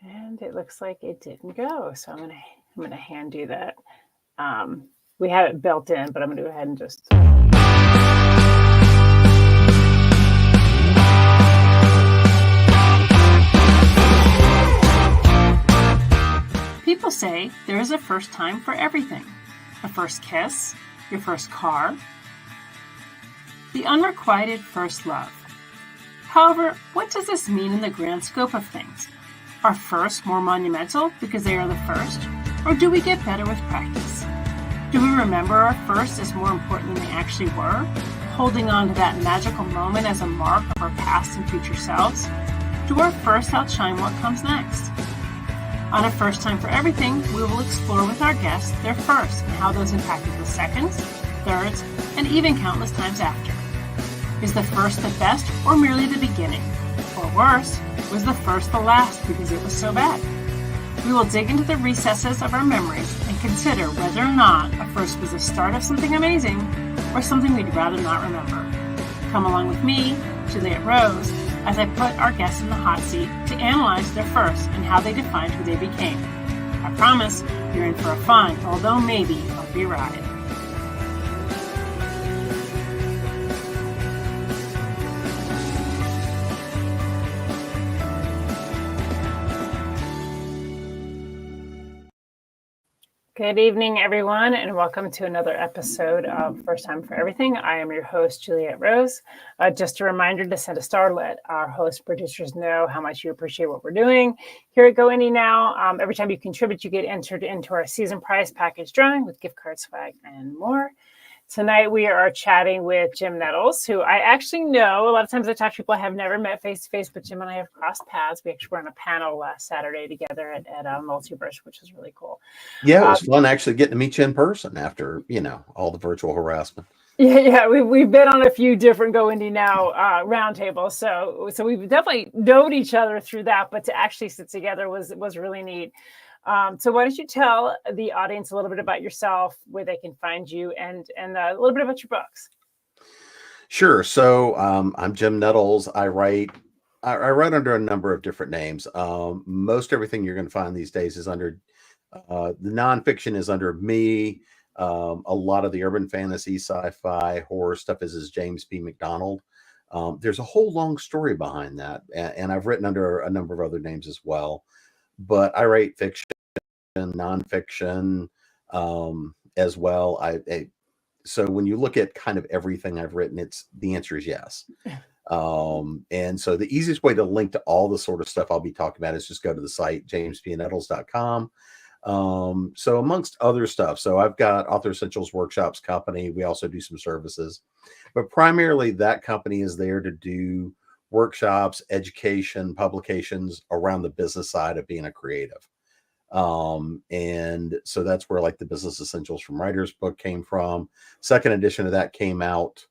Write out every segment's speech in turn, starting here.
And it looks like it didn't go. So I'm gonna hand you that. We have it built in, but I'm gonna go ahead and just. People say there is a first time for everything. A first kiss, your first car, the unrequited first love. However, what does this mean in the grand scope of things? Are firsts more monumental because they are the first, or do we get better with practice? Do we remember our firsts as more important than they actually were, holding on to that magical moment as a mark of our past and future selves? Do our firsts outshine what comes next? On A First Time for Everything, we will explore with our guests their firsts and how those impacted the seconds, thirds, and even countless times after. Is the first the best or merely the beginning? Or worse, was the first the last because it was so bad? We will dig into the recesses of our memories and consider whether or not a first was the start of something amazing or something we'd rather not remember. Come along with me, Juliet Rose, as I put our guests in the hot seat to analyze their firsts and how they defined who they became. I promise you're in for a fun, although maybe bumpy ride. Good evening, everyone, and welcome to another episode of First Time for Everything. I am your host, Juliet Rose. Just a reminder to send a star, let our host producers know how much you appreciate what we're doing. Here at Go Indie Now, every time you contribute, you get entered into our season prize package drawing with gift card swag and more. Tonight, we are chatting with Jim Nettles, who I actually know. A lot of times I talk to people I have never met face-to-face, but Jim and I have crossed paths. We actually were on a panel last Saturday together at Multiverse, which was really cool. Yeah, it was fun actually getting to meet you in person after, all the virtual harassment. Yeah, we've been on a few different Go Indie Now roundtables, so we've definitely known each other through that, but to actually sit together was really neat. So why don't you tell the audience a little bit about yourself, where they can find you, and a little bit about your books. Sure. So I'm Jim Nettles. I write under a number of different names. Most everything you're going to find these days is under the nonfiction is under me. A lot of the urban fantasy, sci-fi, horror stuff is James P. McDonald. There's a whole long story behind that, and I've written under a number of other names as well. But I write fiction, nonfiction as well. So when you look at kind of everything I've written, the answer is yes. And so the easiest way to link to all the sort of stuff I'll be talking about is just go to the site, jamespnettles.com. So amongst other stuff, so I've got Author Essentials Workshops company. We also do some services, but primarily that company is there to do workshops, education, publications around the business side of being a creative. And so that's where like the Business Essentials from Writer's book came from. Second edition of that came out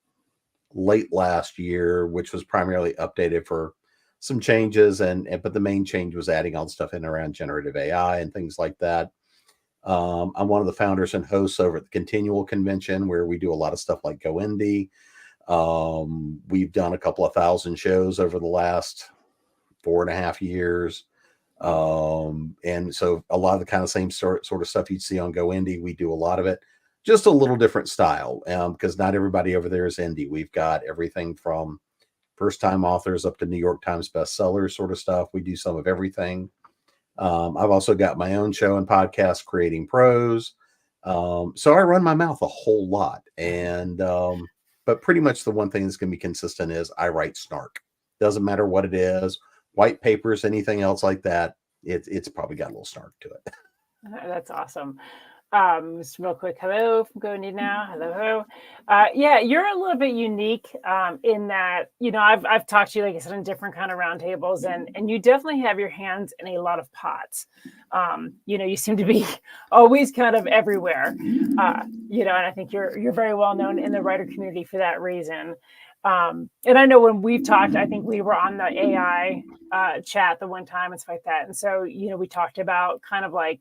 late last year, which was primarily updated for some changes, but the main change was adding all the stuff in around generative AI and things like that. I'm one of the founders and hosts over at the Con-tinual convention, where we do a lot of stuff like Go Indie. We've done a couple of thousand shows over the last 4.5 years. And so a lot of the kind of same sort of stuff you'd see on Go Indie, we do a lot of it, just a little different style, because not everybody over there is indie. We've got everything from first-time authors up to New York Times bestsellers sort of stuff. We do some of everything. I've also got my own show and podcast, Creating Prose. So I run my mouth a whole lot. And but pretty much the one thing that's going to be consistent is I write snark. Doesn't matter what it is, white papers, anything else like that. It's probably got a little snark to it. That's awesome. Just real quick, hello from Go Indie Now. Hello. Yeah, you're a little bit unique in that, I've talked to you, like I said, in different kind of roundtables, and you definitely have your hands in a lot of pots. You seem to be always kind of everywhere. And I think you're very well known in the writer community for that reason. And I know when we've talked, I think we were on the AI chat the one time and stuff like that. And so, we talked about kind of like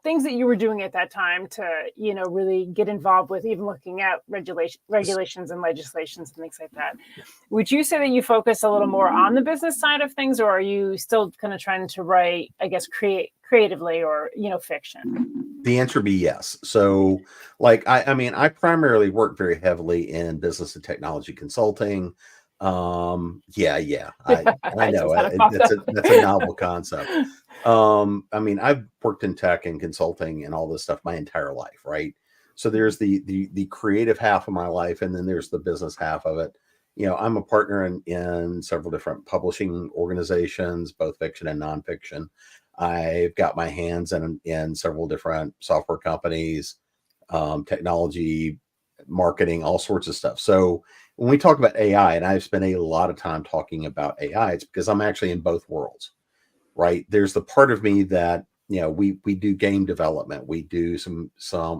things that you were doing at that time to, really get involved with, even looking at regulations and legislations and things like that. Would you say that you focus a little more on the business side of things, or are you still kind of trying to write, I guess, creatively or, fiction? The answer would be yes. So, like, I primarily work very heavily in business and technology consulting. Yeah. I know that's a novel concept. I've worked in tech and consulting and all this stuff my entire life, right? So there's the creative half of my life, and then there's the business half of it. I'm a partner in several different publishing organizations, both fiction and nonfiction. I've got my hands in several different software companies, technology, marketing, all sorts of stuff. So when we talk about AI, and I've spent a lot of time talking about AI, it's because I'm actually in both worlds, right? There's the part of me that, we do game development, we do some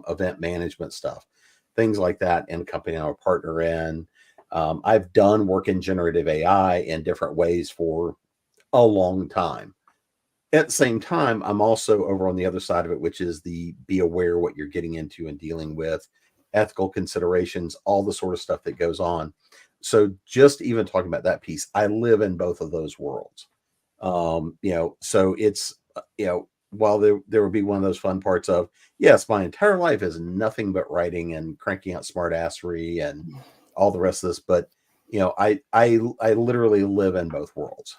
event management stuff, things like that in a company I'm a partner in. I've done work in generative AI in different ways for a long time. At the same time, I'm also over on the other side of it, which is the be aware what you're getting into and dealing with, ethical considerations, all the sort of stuff that goes on. So just even talking about that piece, I live in both of those worlds. So it's, while there would be one of those fun parts of, yes, my entire life is nothing but writing and cranking out smart assery and all the rest of this, but I literally live in both worlds.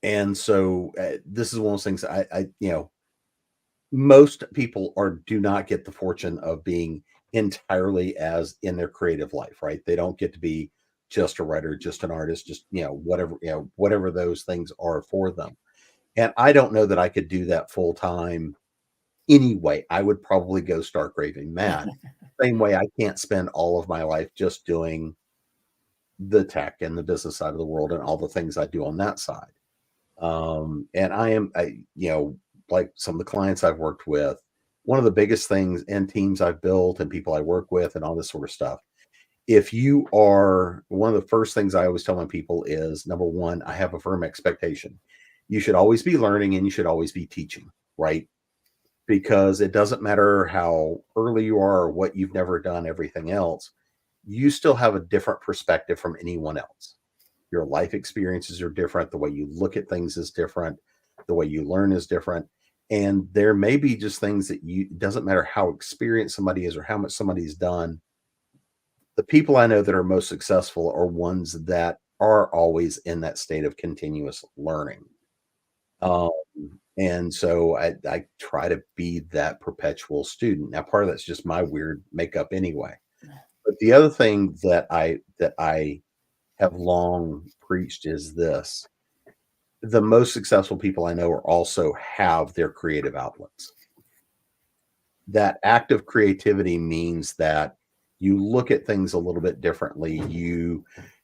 And so this is one of those things I most people do not get the fortune of being entirely as in their creative life, right? They don't get to be just a writer, just an artist, just, whatever those things are for them. And I don't know that I could do that full time anyway. I would probably go stark raving mad. Same way I can't spend all of my life just doing the tech and the business side of the world and all the things I do on that side. And like some of the clients I've worked with, one of the biggest things and teams I've built and people I work with and all this sort of stuff. If you are, one of the first things I always tell my people is, number one, I have a firm expectation. You should always be learning and you should always be teaching, right? Because it doesn't matter how early you are or what you've never done, everything else, you still have a different perspective from anyone else. Your life experiences are different. The way you look at things is different. The way you learn is different. And there may be just things that it doesn't matter how experienced somebody is or how much somebody's done. The people I know that are most successful are ones that are always in that state of continuous learning. And so I try to be that perpetual student. Now, part of that's just my weird makeup anyway. But the other thing that I have long preached is this: the most successful people I know are also have their creative outlets. That act of creativity means that you look at things a little bit differently.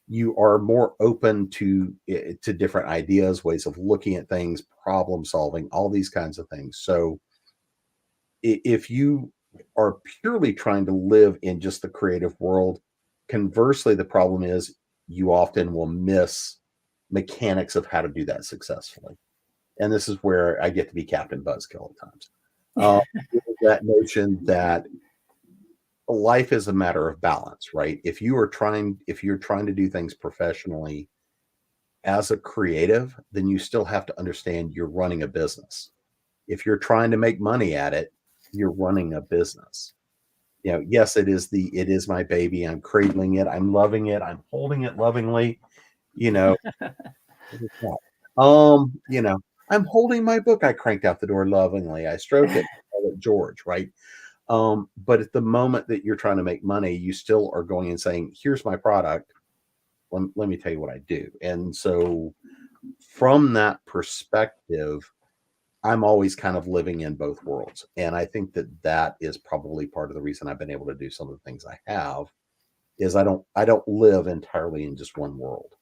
You are more open to different ideas, ways of looking at things, problem solving, all these kinds of things. So if you are purely trying to live in just the creative world, conversely, the problem is you often will miss mechanics of how to do that successfully. And this is where I get to be Captain Buzzkill at times. That notion that life is a matter of balance, right? If you're trying to do things professionally as a creative, then you still have to understand you're running a business. If you're trying to make money at it, you're running a business. Yes, it is my baby. I'm cradling it. I'm loving it. I'm holding it lovingly. I'm holding my book. I cranked out the door lovingly. I stroke it. I call it George, right? But at the moment that you're trying to make money, you still are going and saying, here's my product. Let me tell you what I do. And so from that perspective, I'm always kind of living in both worlds. And I think that is probably part of the reason I've been able to do some of the things I have, is I don't live entirely in just one world.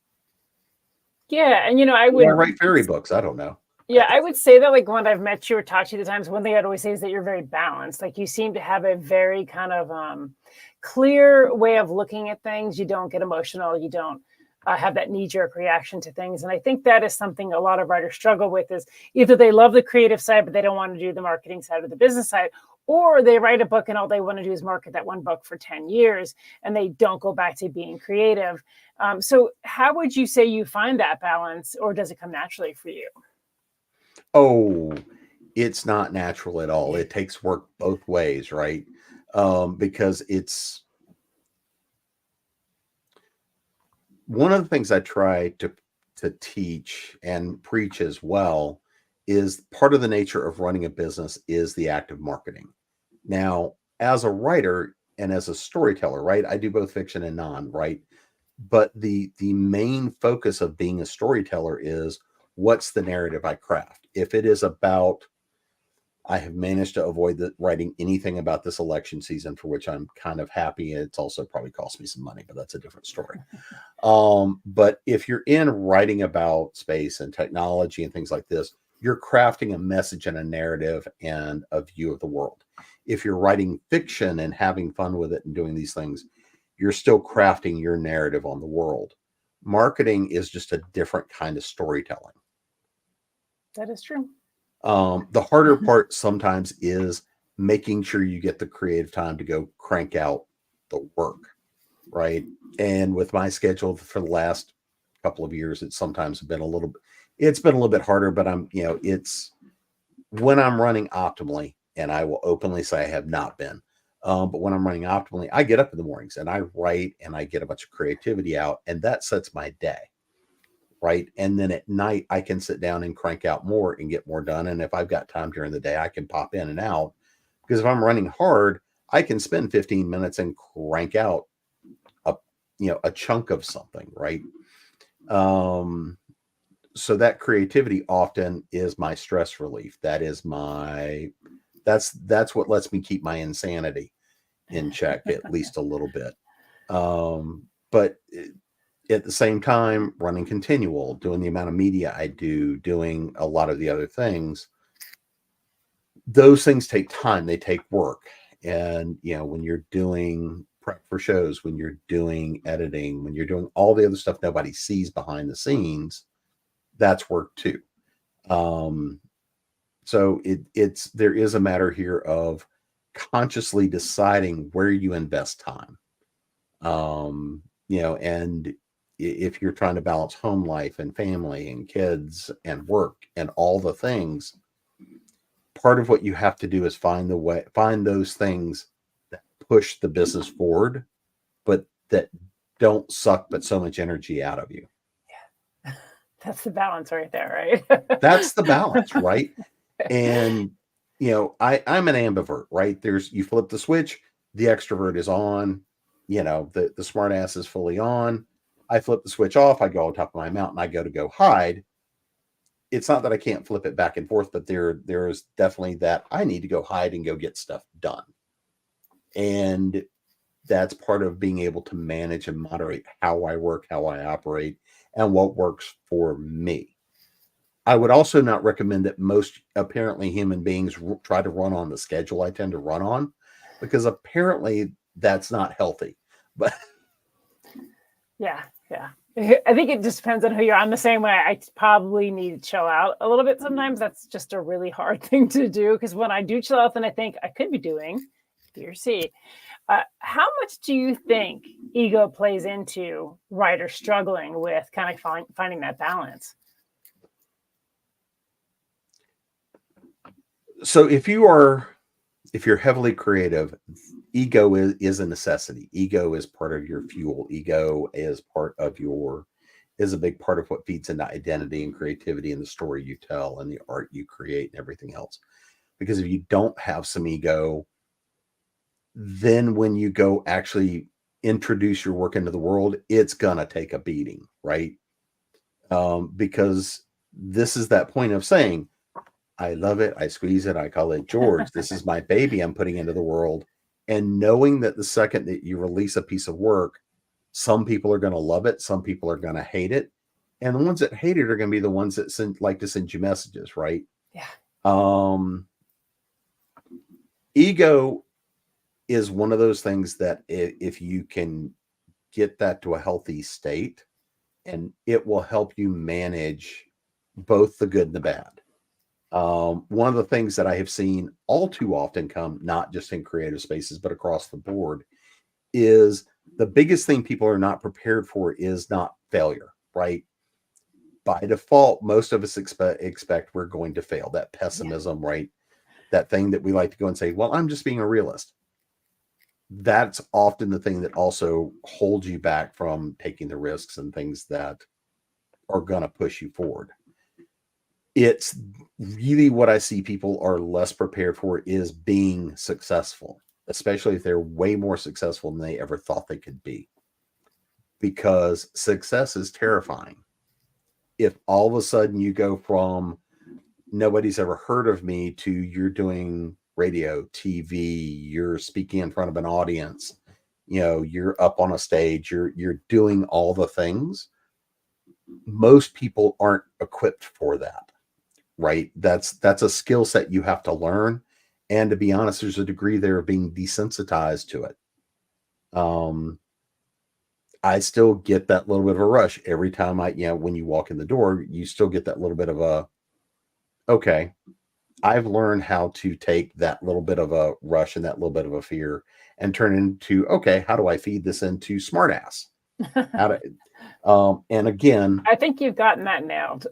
Yeah. And, I write fairy books. I don't know. Yeah, I would say that, like, when I've met you or talked to you the times, one thing I'd always say is that you're very balanced. Like, you seem to have a very kind of clear way of looking at things. You don't get emotional. You don't have that knee-jerk reaction to things. And I think that is something a lot of writers struggle with, is either they love the creative side, but they don't want to do the marketing side or the business side, or they write a book and all they want to do is market that one book for 10 years and they don't go back to being creative. So how would you say you find that balance, or does it come naturally for you? Oh, it's not natural at all. It takes work both ways, right? Because it's one of the things I try to teach and preach as well is part of the nature of running a business is the act of marketing. Now, as a writer and as a storyteller, right? I do both fiction and non, right? But the main focus of being a storyteller is what's the narrative I craft. If it is about, I have managed to avoid writing anything about this election season, for which I'm kind of happy. It's also probably cost me some money, but that's a different story. But if you're in writing about space and technology and things like this, you're crafting a message and a narrative and a view of the world. If you're writing fiction and having fun with it and doing these things, you're still crafting your narrative on the world. Marketing is just a different kind of storytelling. That is true. The harder part sometimes is making sure you get the creative time to go crank out the work, right? And with my schedule for the last couple of years, it's sometimes been a little bit harder, but it's when I'm running optimally, and I will openly say I have not been. But when I'm running optimally, I get up in the mornings and I write and I get a bunch of creativity out, and that sets my day. Right. And then at night, I can sit down and crank out more and get more done. And if I've got time during the day, I can pop in and out, because if I'm running hard, I can spend 15 minutes and crank out a chunk of something. Right. So that creativity often is my stress relief. That is that's what lets me keep my insanity in check, at least a little bit. But at the same time, running Con-tinual, doing the amount of media I do, doing a lot of the other things, those things take time. They take work. And, when you're doing prep for shows, when you're doing editing, when you're doing all the other stuff nobody sees behind the scenes, that's work too. So there is a matter here of consciously deciding where you invest time. And if you're trying to balance home life and family and kids and work and all the things, part of what you have to do is find those things that push the business forward, but that don't suck but so much energy out of you. Yeah. That's the balance right there, right? That's the balance, right? And I'm an ambivert, right? You flip the switch, the extrovert is on, the smart ass is fully on. I flip the switch off, I go on top of my mountain, I go hide. It's not that I can't flip it back and forth, but there is definitely that I need to go hide and go get stuff done. And that's part of being able to manage and moderate how I work, how I operate, and what works for me. I would also not recommend that most apparently human beings try to run on the schedule I tend to run on, because apparently that's not healthy. But yeah. I think it just depends on who you're. I'm the same way. I probably need to chill out a little bit sometimes. That's just a really hard thing to do, because when I do chill out, then I think I could be doing B or C. How much do you think ego plays into writers struggling with kind of finding that balance? So if you're heavily creative, ego is a necessity. Ego is part of your fuel. Ego is a big part of what feeds into identity and creativity and the story you tell and the art you create and everything else. Because if you don't have some ego, then when you go actually introduce your work into the world, it's gonna take a beating, right? Because this is that point of saying, I love it, I squeeze it, I call it George. This is my baby I'm putting into the world. And knowing that the second that you release a piece of work, some people are going to love it, some people are going to hate it. And the ones that hate it are going to be the ones that like to send you messages, right? Yeah. Ego is one of those things that if you can get that to a healthy state and it will help you manage both the good and the bad. One of the things that I have seen all too often come, not just in creative spaces, but across the board, is the biggest thing people are not prepared for is not failure, right? By default, most of us expect we're going to fail. That pessimism, right? That thing that we like to go and say, well, I'm just being a realist. That's often the thing that also holds you back from taking the risks and things that are going to push you forward. It's really what I see people are less prepared for is being successful, especially if they're way more successful than they ever thought they could be. Because success is terrifying. If all of a sudden you go from nobody's ever heard of me to you're doing radio, TV, you're speaking in front of an audience, you're up on a stage, you're doing all the things. Most people aren't equipped for that, right? That's a skill set you have to learn. And to be honest, there's a degree there of being desensitized to it. I still get that little bit of a rush every time when you walk in the door, you still get that little bit of a, okay, I've learned how to take that little bit of a rush and that little bit of a fear and turn into, okay, how do I feed this into smartass? And again, I think you've gotten that nailed.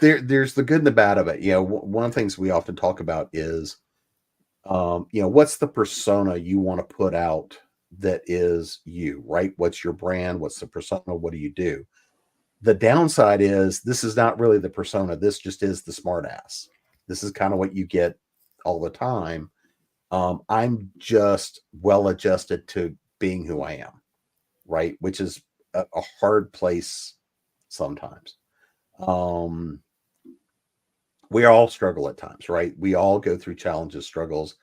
there's the good and the bad of it. One of the things we often talk about is, what's the persona you want to put out that is you, right? What's your brand? What's the persona? What do you do? The downside is this is not really the persona. This just is the smartass. This is kind of what you get all the time. I'm just well adjusted to being who I am, right? Which is a hard place sometimes. We all struggle at times, right? We all go through challenges, struggles.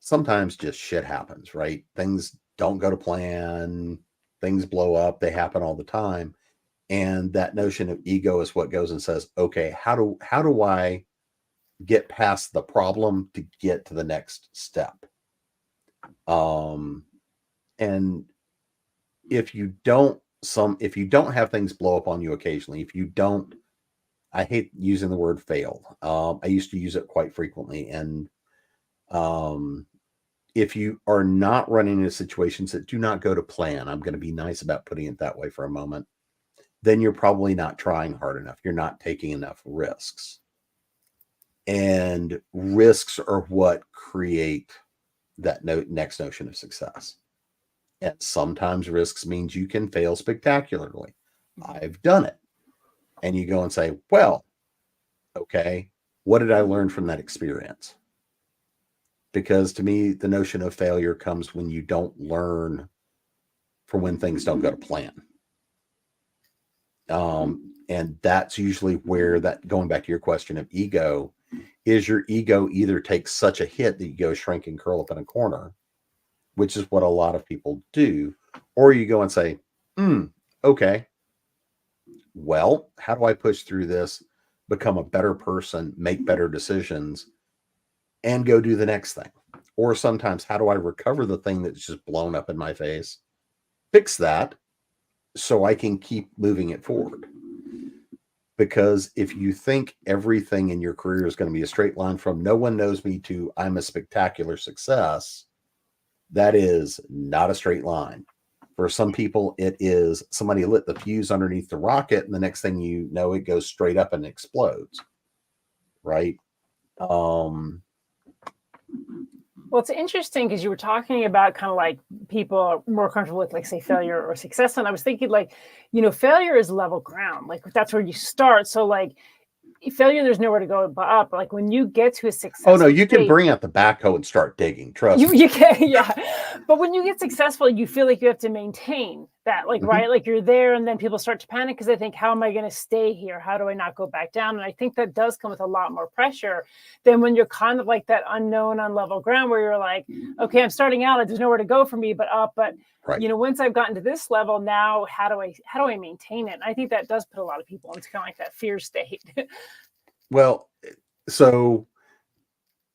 Sometimes just shit happens, right? Things don't go to plan. Things blow up. They happen all the time. And that notion of ego is what goes and says, okay, how do I get past the problem to get to the next step? And if you don't have things blow up on you occasionally, I hate using the word fail. I used to use it quite frequently. And if you are not running into situations that do not go to plan, I'm going to be nice about putting it that way for a moment, then you're probably not trying hard enough. You're not taking enough risks. And risks are what create that next notion of success. And sometimes risks means you can fail spectacularly. I've done it. And you go and say, well, okay, what did I learn from that experience? Because to me, the notion of failure comes when you don't learn from when things don't go to plan. And that's usually where that, going back to your question of ego, is your ego either takes such a hit that you go shrink and curl up in a corner, which is what a lot of people do, or you go and say, okay, well, how do I push through this, become a better person, make better decisions, and go do the next thing? Or sometimes, how do I recover the thing that's just blown up in my face, fix that, so I can keep moving it forward? Because if you think everything in your career is going to be a straight line from no one knows me to I'm a spectacular success, that is not a straight line. For some people, it is somebody lit the fuse underneath the rocket, and the next thing you know, it goes straight up and explodes. Right? Well, it's interesting because you were talking about kind of like people are more comfortable with, like, say, failure or success. And I was thinking, like, failure is level ground. Like, that's where you start. So, like, failure, there's nowhere to go but up. Like, when you get to a success, oh no, you can bring out the backhoe and start digging. Trust me. You can, yeah. But when you get successful, you feel like you have to maintain that, like, right? Like, you're there, and then people start to panic because they think, how am I going to stay here? How do I not go back down? And I think that does come with a lot more pressure than when you're kind of like that unknown, unlevel ground where you're like, okay, I'm starting out, there's nowhere to go for me but up. But right. Once I've gotten to this level, now how do I maintain it? And I think that does put a lot of people into kind of like that fear state. Well, so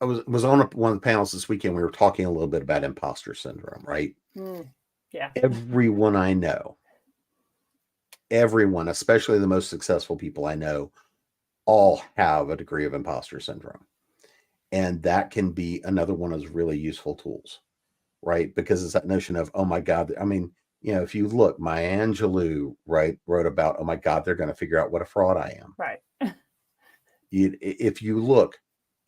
I was on one of the panels this weekend. We were talking a little bit about imposter syndrome, right? Yeah. Everyone I know everyone, especially the most successful people I know, all have a degree of imposter syndrome. And that can be another one of those really useful tools, right? Because it's that notion of, oh my God, I mean, if you look, Maya Angelou, right, wrote about, oh my God, they're going to figure out what a fraud I am. Right. If you look,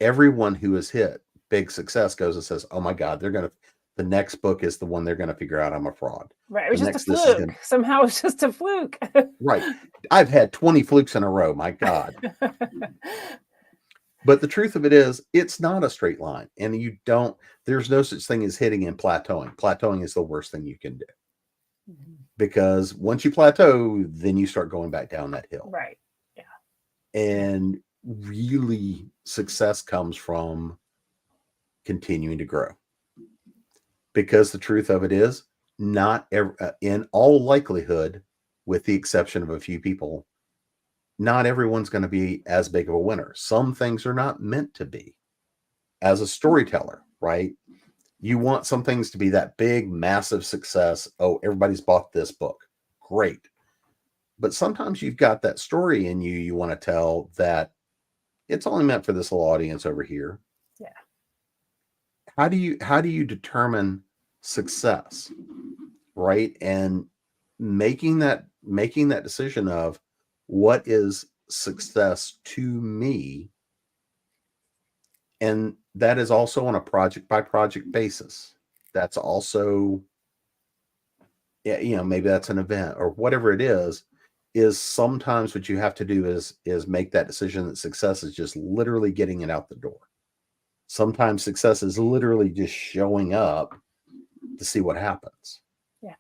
everyone who has hit big success goes and says, oh my God, the next book is the one they're going to figure out I'm a fraud. Right. It was The just a next, fluke. Somehow it's just a fluke. right. I've had 20 flukes in a row. My God. But the truth of it is, it's not a straight line. And there's no such thing as hitting and plateauing. Plateauing is the worst thing you can do. Because once you plateau, then you start going back down that hill. Right. Yeah. And really, success comes from continuing to grow. Because the truth of it is, not in all likelihood, with the exception of a few people, not everyone's going to be as big of a winner. Some things are not meant to be. As a storyteller, right? You want some things to be that big, massive success. Oh, everybody's bought this book. Great. But sometimes you've got that story in you want to tell that it's only meant for this little audience over here. Yeah. How do you determine success, right? And making that decision of what is success to me, and that is also on a project by project basis. That's also, maybe that's an event or whatever it is sometimes what you have to do is make that decision that success is just literally getting it out the door. Sometimes success is literally just showing up to see what happens. Yeah.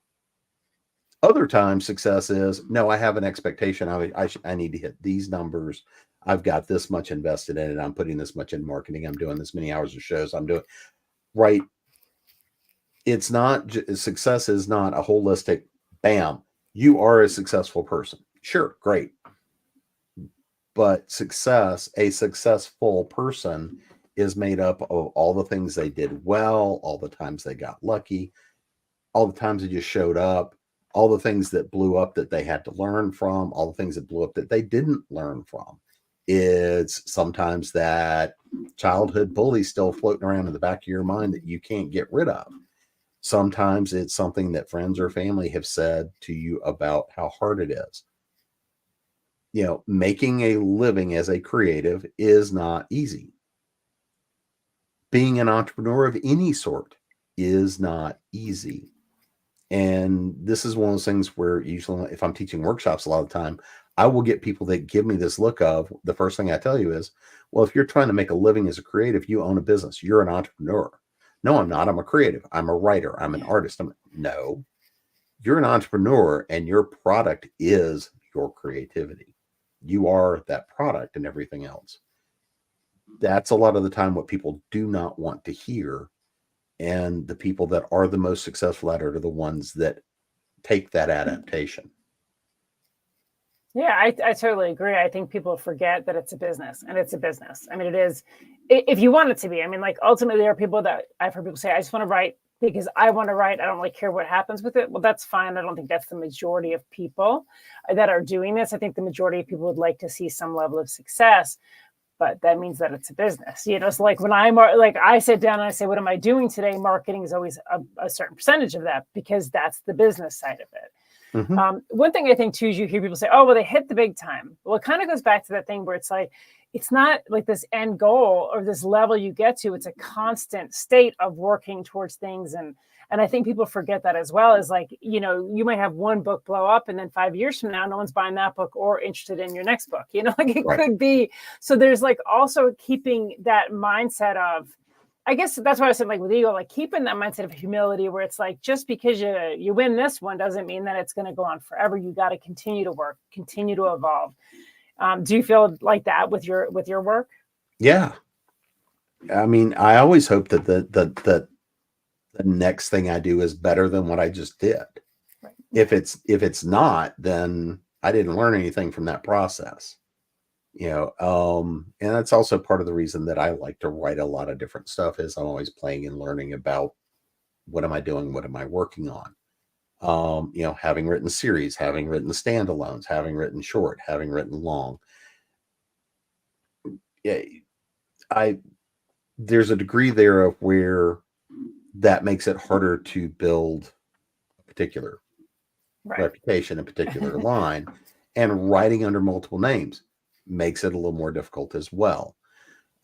Other times success is, no, I have an expectation. I need to hit these numbers. I've got this much invested in it. I'm putting this much in marketing. I'm doing this many hours of shows. I'm doing right. It's not, success is not a holistic, bam, you are a successful person. Sure. Great. But a successful person is made up of all the things they did well, all the times they got lucky, all the times they just showed up, all the things that blew up that they had to learn from, all the things that blew up that they didn't learn from. It's sometimes that childhood bully still floating around in the back of your mind that you can't get rid of. Sometimes it's something that friends or family have said to you about how hard it is. Making a living as a creative is not easy. Being an entrepreneur of any sort is not easy. And this is one of those things where usually if I'm teaching workshops a lot of the time, I will get people that give me this look of, the first thing I tell you is, well, if you're trying to make a living as a creative, you own a business, you're an entrepreneur. No, I'm not. I'm a creative. I'm a writer. I'm an artist. No, you're an entrepreneur and your product is your creativity. You are that product and everything else. That's a lot of the time what people do not want to hear. And the people that are the most successful at it are the ones that take that adaptation. Yeah, I totally agree. I think people forget that it's a business, and it's a business. I mean, it is, if you want it to be. I mean, like, ultimately, there are people that I've heard people say, I just want to write because I want to write. I don't really care what happens with it. Well, that's fine. I don't think that's the majority of people that are doing this. I think the majority of people would like to see some level of success, but that means that it's a business. So like when I sit down and I say, what am I doing today? Marketing is always a certain percentage of that because that's the business side of it. Mm-hmm. One thing I think too is you hear people say, oh, well, they hit the big time. Well, it kind of goes back to that thing where it's like, it's not like this end goal or this level you get to. It's a constant state of working towards things. And I think people forget that as well, is like, you might have one book blow up and then 5 years from now, no one's buying that book or interested in your next book, like it could be. So there's like also keeping that mindset of, I guess that's why I said, like with ego, like keeping that mindset of humility where it's like, just because you win this one doesn't mean that it's going to go on forever. You got to continue to work, continue to evolve. Do you feel like that with your work? Yeah. I mean, I always hope that the next thing I do is better than what I just did. Right. If it's not, then I didn't learn anything from that process. And that's also part of the reason that I like to write a lot of different stuff is I'm always playing and learning about what am I doing? What am I working on? Having written series, having written standalones, having written short, having written long. Yeah, there's a degree there of where that makes it harder to build a particular reputation, a particular line, and writing under multiple names makes it a little more difficult as well.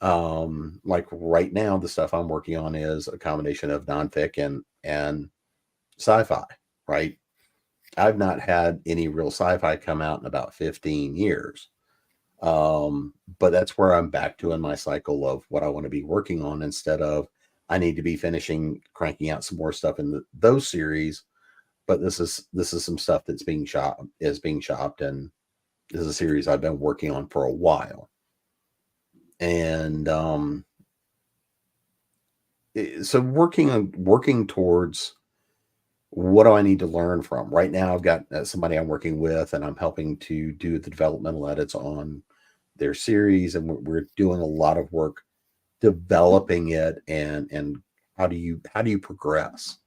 Like right now, the stuff I'm working on is a combination of nonfic and sci-fi, right? I've not had any real sci-fi come out in about 15 years. But that's where I'm back to in my cycle of what I want to be working on, instead of I need to be cranking out some more stuff in those series. But this is some stuff that's being shopped, and this is a series I've been working on for a while. And so working towards, what do I need to learn from? Right now, I've got somebody I'm working with, and I'm helping to do the developmental edits on their series, and we're doing a lot of work developing it, and how do you progress?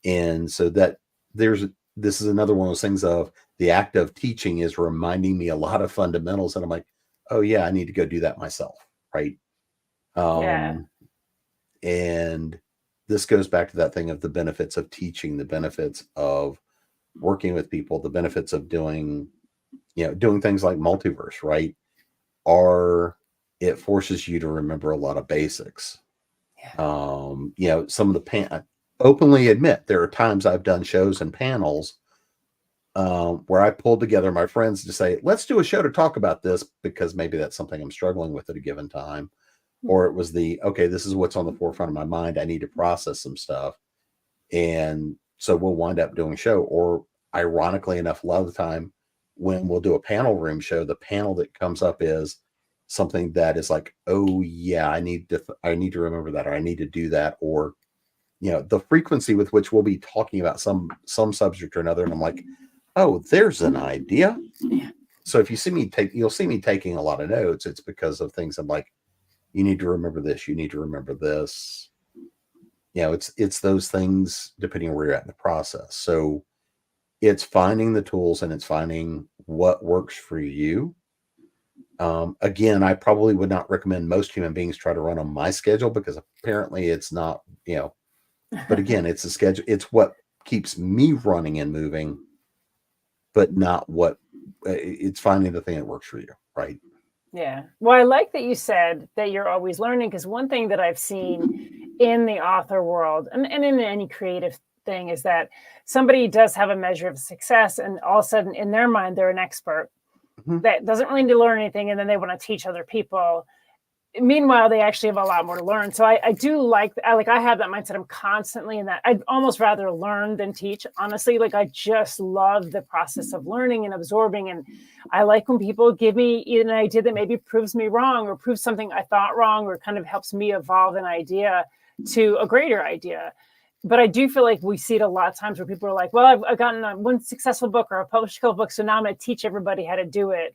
And so that this is another one of those things of the act of teaching is reminding me a lot of fundamentals, and I'm like, oh yeah, I need to go do that myself, right? And this goes back to that thing of the benefits of teaching, the benefits of working with people, the benefits of doing things like multiverse, right? It forces you to remember a lot of basics. Some of the openly admit there are times I've done shows and panels where I pulled together my friends to say, let's do a show to talk about this, because maybe that's something I'm struggling with at a given time. Or it was okay, this is what's on the forefront of my mind. I need to process some stuff. And so we'll wind up doing a show. Or ironically enough, a lot of the time when we'll do a panel room show, the panel that comes up is something that is like, oh yeah, I need to remember that, or I need to do that, or the frequency with which we'll be talking about some subject or another, and I'm like, oh, there's an idea. So if you see me you'll see me taking a lot of notes. It's because of things I'm like, you need to remember this, you need to remember this. It's those things depending on where you're at in the process. So it's finding the tools, and it's finding what works for you. Again, I probably would not recommend most human beings try to run on my schedule, because apparently it's not, but again, it's a schedule. It's what keeps me running and moving, but not it's finding the thing that works for you. Right. Yeah. Well, I like that you said that you're always learning, because one thing that I've seen in the author world and in any creative thing is that somebody does have a measure of success, and all of a sudden in their mind, they're an expert that doesn't really need to learn anything. And then they want to teach other people. Meanwhile, they actually have a lot more to learn. So I do I have that mindset. I'm constantly in that. I'd almost rather learn than teach, honestly. Like, I just love the process of learning and absorbing. And I like when people give me an idea that maybe proves me wrong, or proves something I thought wrong, or kind of helps me evolve an idea to a greater idea. But I do feel like we see it a lot of times where people are like, well, I've gotten one successful book, or a published couple books, so now I'm going to teach everybody how to do it.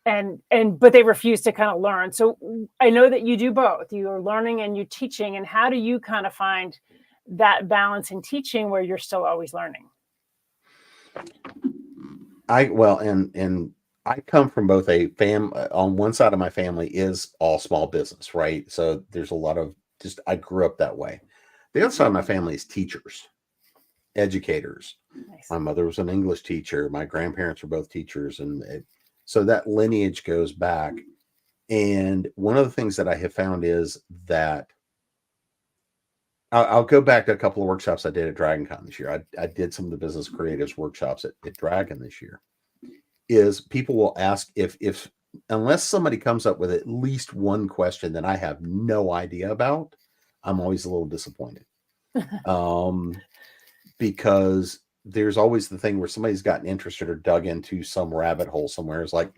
But they refuse to kind of learn. So I know that you do both. You're learning and you're teaching. And how do you kind of find that balance in teaching where you're still always learning? I come from both on one side of my family is all small business, right? So there's a lot of I grew up that way. The other side of my family is teachers, educators. Nice. My mother was an English teacher. My grandparents were both teachers. And so that lineage goes back. And one of the things that I have found is that I'll go back to a couple of workshops I did at DragonCon this year. I did some of the business creatives workshops at Dragon this year. Is people will ask if unless somebody comes up with at least one question that I have no idea about, I'm always a little disappointed. Because there's always the thing where somebody's gotten interested or dug into some rabbit hole somewhere. It's like,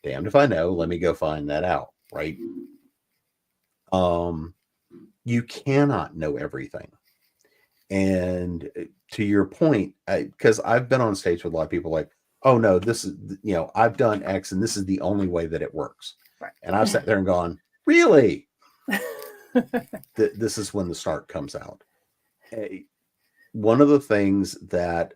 damned if I know, let me go find that out. Right. You cannot know everything. And to your point, because I've been on stage with a lot of people like, oh no, this is, I've done X and this is the only way that it works. Right. And I've sat there and gone, really? This is when the snark comes out. One of the things that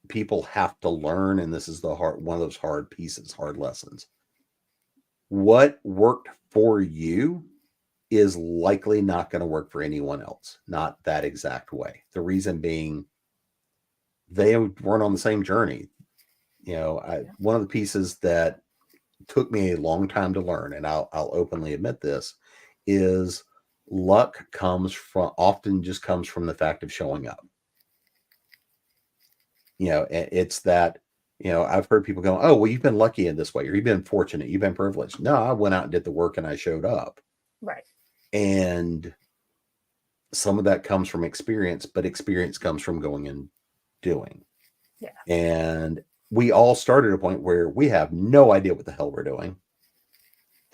people have to learn, and this is one of those hard pieces, hard lessons. What worked for you is likely not going to work for anyone else, not that exact way. The reason being, they weren't on the same journey. One of the pieces that took me a long time to learn, and I'll openly admit this, is luck often just comes from the fact of showing up. It's that, I've heard people go, oh, well, you've been lucky in this way, or you've been fortunate, you've been privileged. No, I went out and did the work and I showed up. Right. And some of that comes from experience, but experience comes from going and doing. Yeah. And we all start at a point where we have no idea what the hell we're doing.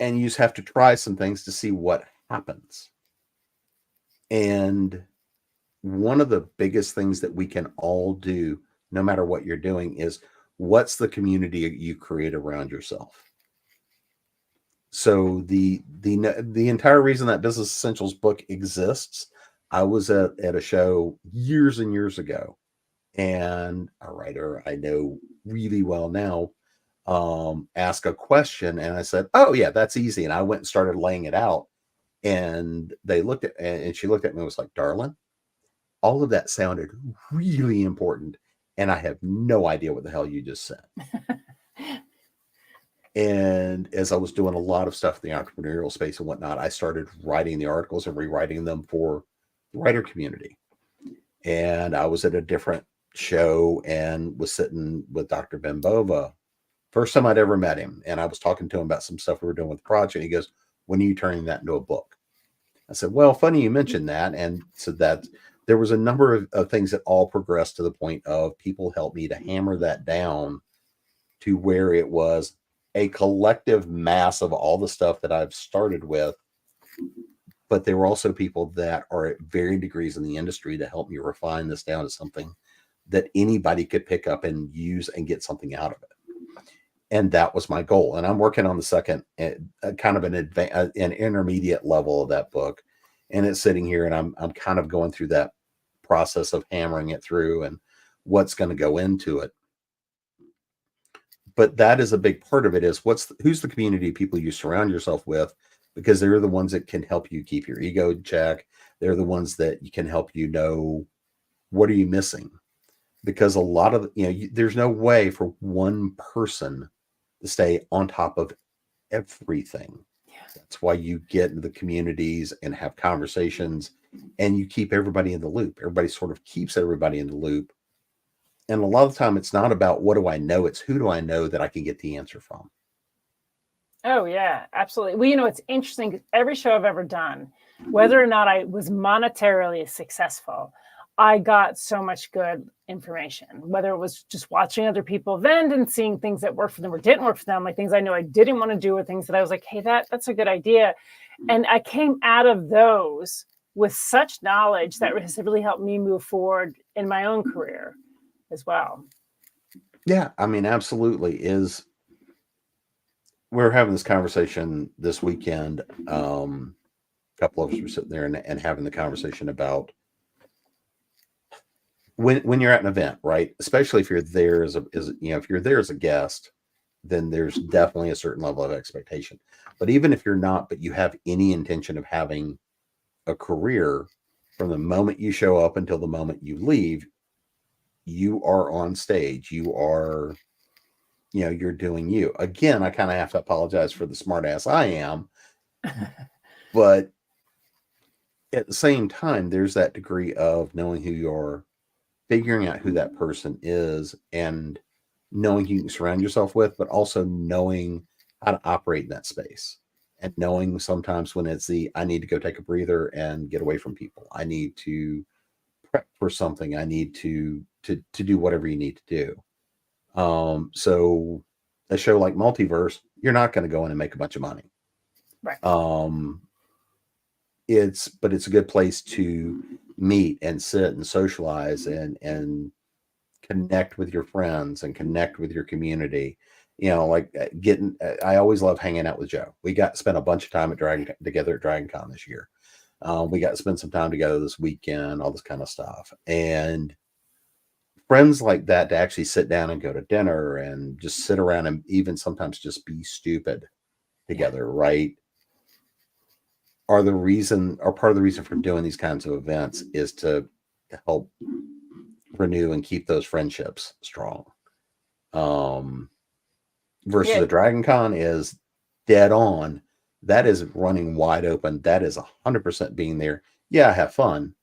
And you just have to try some things to see what happens. And one of the biggest things that we can all do, no matter what you're doing, is what's the community you create around yourself. So the entire reason that Business Essentials book exists, I was at a show years and years ago, and a writer I know really well now asked a question, and I said, oh yeah, that's easy. And I went and started laying it out, and she looked at me and was like, darling, all of that sounded really important, and I have no idea what the hell you just said. And as I was doing a lot of stuff in the entrepreneurial space and whatnot, I started writing the articles and rewriting them for the writer community. And I was at a different show and was sitting with Dr. Ben Bova. First time I'd ever met him. And I was talking to him about some stuff we were doing with the project. He goes, when are you turning that into a book? I said, well, funny you mentioned that. And so that there was a number of things that all progressed to the point of people helped me to hammer that down to where it was a collective mass of all the stuff that I've started with. But there were also people that are at varying degrees in the industry to help me refine this down to something that anybody could pick up and use and get something out of it. And that was my goal. And I'm working on the second, kind of an intermediate level of that book. And it's sitting here, and I'm kind of going through that process of hammering it through and what's going to go into it. But that is a big part of it, is who's the community of people you surround yourself with, because they're the ones that can help you keep your ego in check. They're the ones that can help you know, what are you missing? Because a lot of, there's no way for one person to stay on top of everything. Yeah. That's why you get into the communities and have conversations, and you keep everybody in the loop. Everybody sort of keeps everybody in the loop. And a lot of the time, it's not about what do I know, it's who do I know that I can get the answer from. Oh, yeah, absolutely. Well, it's interesting, because every show I've ever done, whether or not I was monetarily successful, I got so much good information, whether it was just watching other people vent and seeing things that worked for them or didn't work for them, like things I know I didn't want to do, or things that I was like, hey, that's a good idea. And I came out of those with such knowledge that has really helped me move forward in my own career as well. Yeah, I mean, absolutely. We're having this conversation this weekend. A couple of us were sitting there and having the conversation about when you're at an event, right? Especially if you're there if you're there as a guest, then there's definitely a certain level of expectation. But even if you're not, but you have any intention of having a career, from the moment you show up until the moment you leave, you are on stage. You are, you're doing you. Again, I kind of have to apologize for the smart ass I am, but at the same time, there's that degree of knowing who you are, figuring out who that person is, and knowing who you can surround yourself with, but also knowing how to operate in that space, and knowing sometimes when it's I need to go take a breather and get away from people. I need to prep for something. I need to do whatever you need to do. So a show like Multiverse, you're not going to go in and make a bunch of money. Right. But it's a good place to meet and sit and socialize and connect with your friends and connect with your community. I always love hanging out with Joe. We spent a bunch of time together at Dragon Con this year. We got to spend some time together this weekend, all this kind of stuff. And friends like that to actually sit down and go to dinner and just sit around and even sometimes just be stupid together, right? Are part of the reason for doing these kinds of events is to help renew and keep those friendships strong. Versus a Dragon Con is dead on. That is running wide open. That is 100% being there. Yeah, I have fun.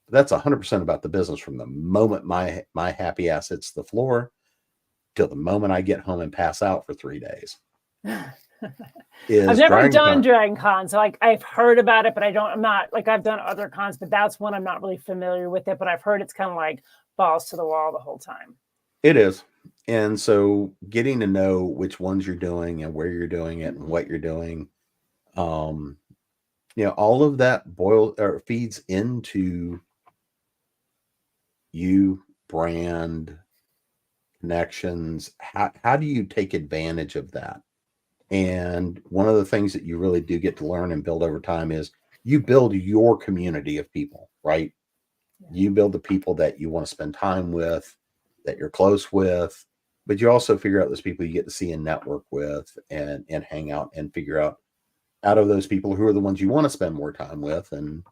But that's 100% about the business from the moment my happy ass hits the floor till the moment I get home and pass out for 3 days. I've never done Dragon Con, so like I've heard about it, but I'm not like I've done other cons, but that's one I'm not really familiar with it. But I've heard it's kind of like balls to the wall the whole time. It is. And so getting to know which ones you're doing and where you're doing it and what you're doing, all of that feeds into you, brand, connections. How do you take advantage of that? And one of the things that you really do get to learn and build over time is you build your community of people, right? Yeah. You build the people that you want to spend time with, that you're close with, but you also figure out those people you get to see and network with and hang out and figure out of those people who are the ones you want to spend more time with and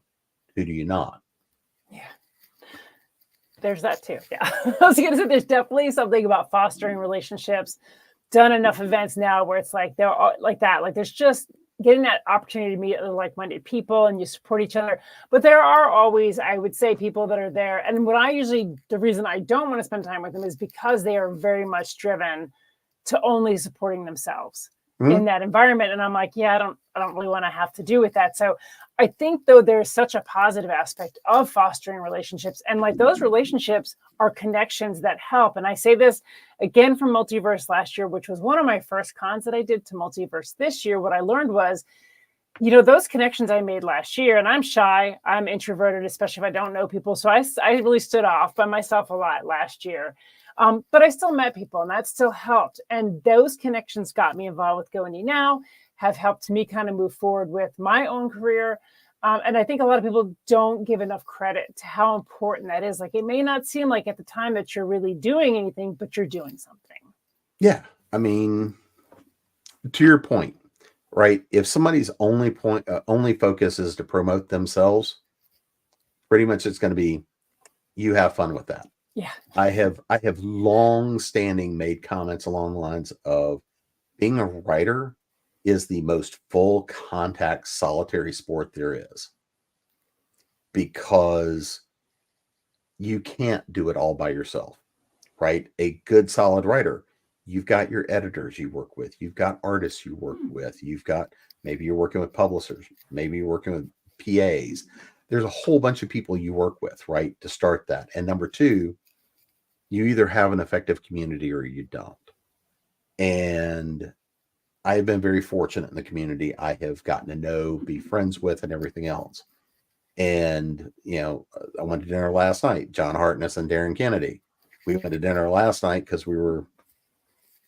who do you not. Yeah. There's that too. Yeah. I was going to say there's definitely something about fostering relationships. Done enough events now where it's like they're all like that. Like there's just getting that opportunity to meet other like-minded people and you support each other. But there are always, I would say, people that are there. And the reason I don't want to spend time with them is because they are very much driven to only supporting themselves in that environment. And I'm like, yeah, I don't really want to have to do with that. So I think though there's such a positive aspect of fostering relationships, and like those relationships are connections that help. And I say this again from Multiverse last year, which was one of my first cons that I did to Multiverse this year. What I learned was, those connections I made last year, and I'm shy, I'm introverted, especially if I don't know people. So I really stood off by myself a lot last year. But I still met people and that still helped. And those connections got me involved with Go Indie Now, have helped me kind of move forward with my own career. And I think a lot of people don't give enough credit to how important that is. Like it may not seem like at the time that you're really doing anything, but you're doing something. Yeah. I mean, to your point, right? If somebody's only focus is to promote themselves, pretty much it's going to be, you have fun with that. Yeah. I have long standing made comments along the lines of being a writer is the most full contact solitary sport there is, because you can't do it all by yourself, right? A good solid writer, you've got your editors you work with, you've got artists you work with, maybe you're working with publishers, maybe you're working with PAs. There's a whole bunch of people you work with, right, to start that. And number two, you either have an effective community or you don't. And I have been very fortunate in the community I have gotten to know, be friends with, and everything else. And, I went to dinner last night, John Hartness and Darren Kennedy. We went to dinner last night because we were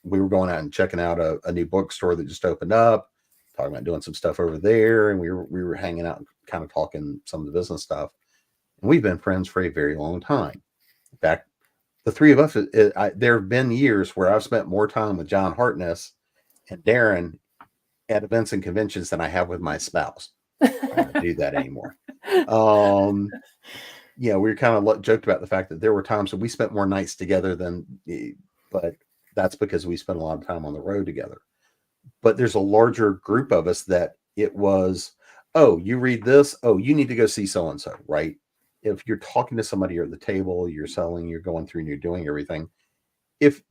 going out and checking out a new bookstore that just opened up, talking about doing some stuff over there. And we were hanging out and kind of talking some of the business stuff. And we've been friends for a very long time. In fact, the three of us, there have been years where I've spent more time with John Hartness and Darren at events and conventions than I have with my spouse. I don't do that anymore. We kind of joked about the fact that there were times that we spent more nights together but that's because we spent a lot of time on the road together. But there's a larger group of us that it was, oh, you read this, oh, you need to go see so-and-so, right? If you're talking to somebody or at the table, you're selling, you're going through and you're doing everything. If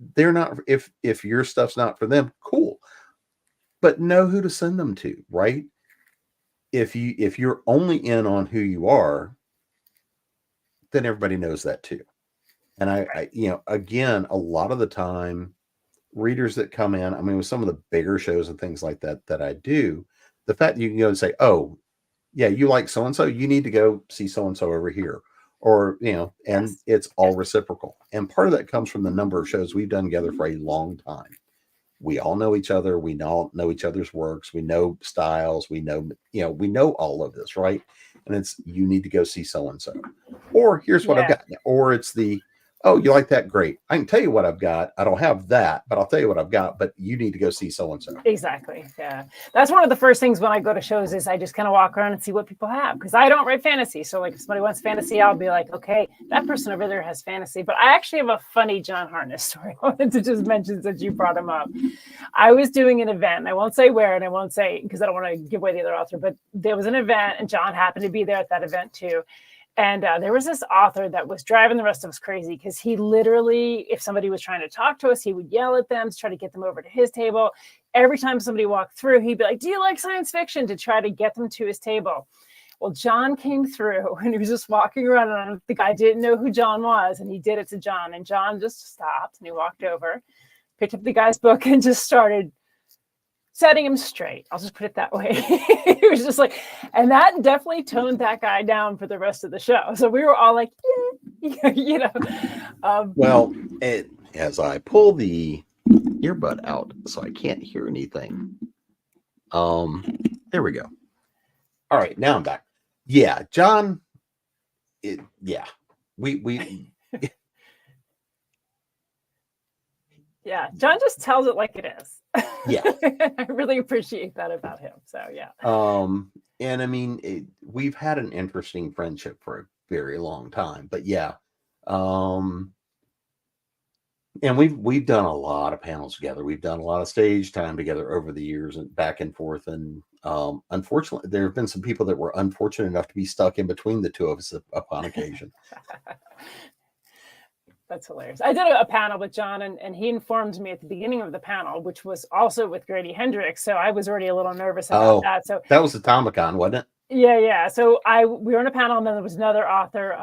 your stuff's not for them, cool. But know who to send them to, right? If you're only in on who you are, then everybody knows that too. And I again, a lot of the time, readers that come in, I mean, with some of the bigger shows and things like that I do, the fact that you can go and say, oh, yeah, you like so-and-so, you need to go see so-and-so over here. Or, and yes, it's all reciprocal. And part of that comes from the number of shows we've done together for a long time. We all know each other. We all know each other's works. We know styles. We know all of this, right? And it's, you need to go see so-and-so. Or here's what I've got. Or it's Oh, you like that? Great. I can tell you what I've got. I don't have that, but I'll tell you what I've got. But you need to go see so and so. Exactly. Yeah. That's one of the first things when I go to shows is I just kind of walk around and see what people have, because I don't write fantasy. So like if somebody wants fantasy, I'll be like, okay, that person over there has fantasy. But I actually have a funny John Harness story I wanted to just mention since you brought him up. I was doing an event, and I won't say where, and I won't say because I don't want to give away the other author, but there was an event and John happened to be there at that event too. And there was this author that was driving the rest of us crazy because he literally, if somebody was trying to talk to us, he would yell at them to try to get them over to his table. Every time somebody walked through, he'd be like, do you like science fiction? To try to get them to his table. Well, John came through and he was just walking around, and the guy didn't know who John was, and he did it to John. And John just stopped and he walked over, picked up the guy's book and just started setting him straight. I'll just put it that way. He was just like, and that definitely toned that guy down for the rest of the show. So we were all like, yeah, you know. Well, as I pull the earbud out so I can't hear anything. There we go. All right, now I'm back. Yeah, John. We Yeah, John just tells it like it is. Yeah. I really appreciate that about him. So yeah. And I mean, we've had an interesting friendship for a very long time, but yeah. And we've done a lot of panels together. We've done a lot of stage time together over the years and back and forth. And unfortunately, there have been some people that were unfortunate enough to be stuck in between the two of us upon occasion. That's hilarious. I did a panel with John, and he informed me at the beginning of the panel, which was also with Grady Hendrix. So I was already a little nervous about that. So that was the Comic-Con, wasn't it? Yeah. So we were on a panel, and then there was another author,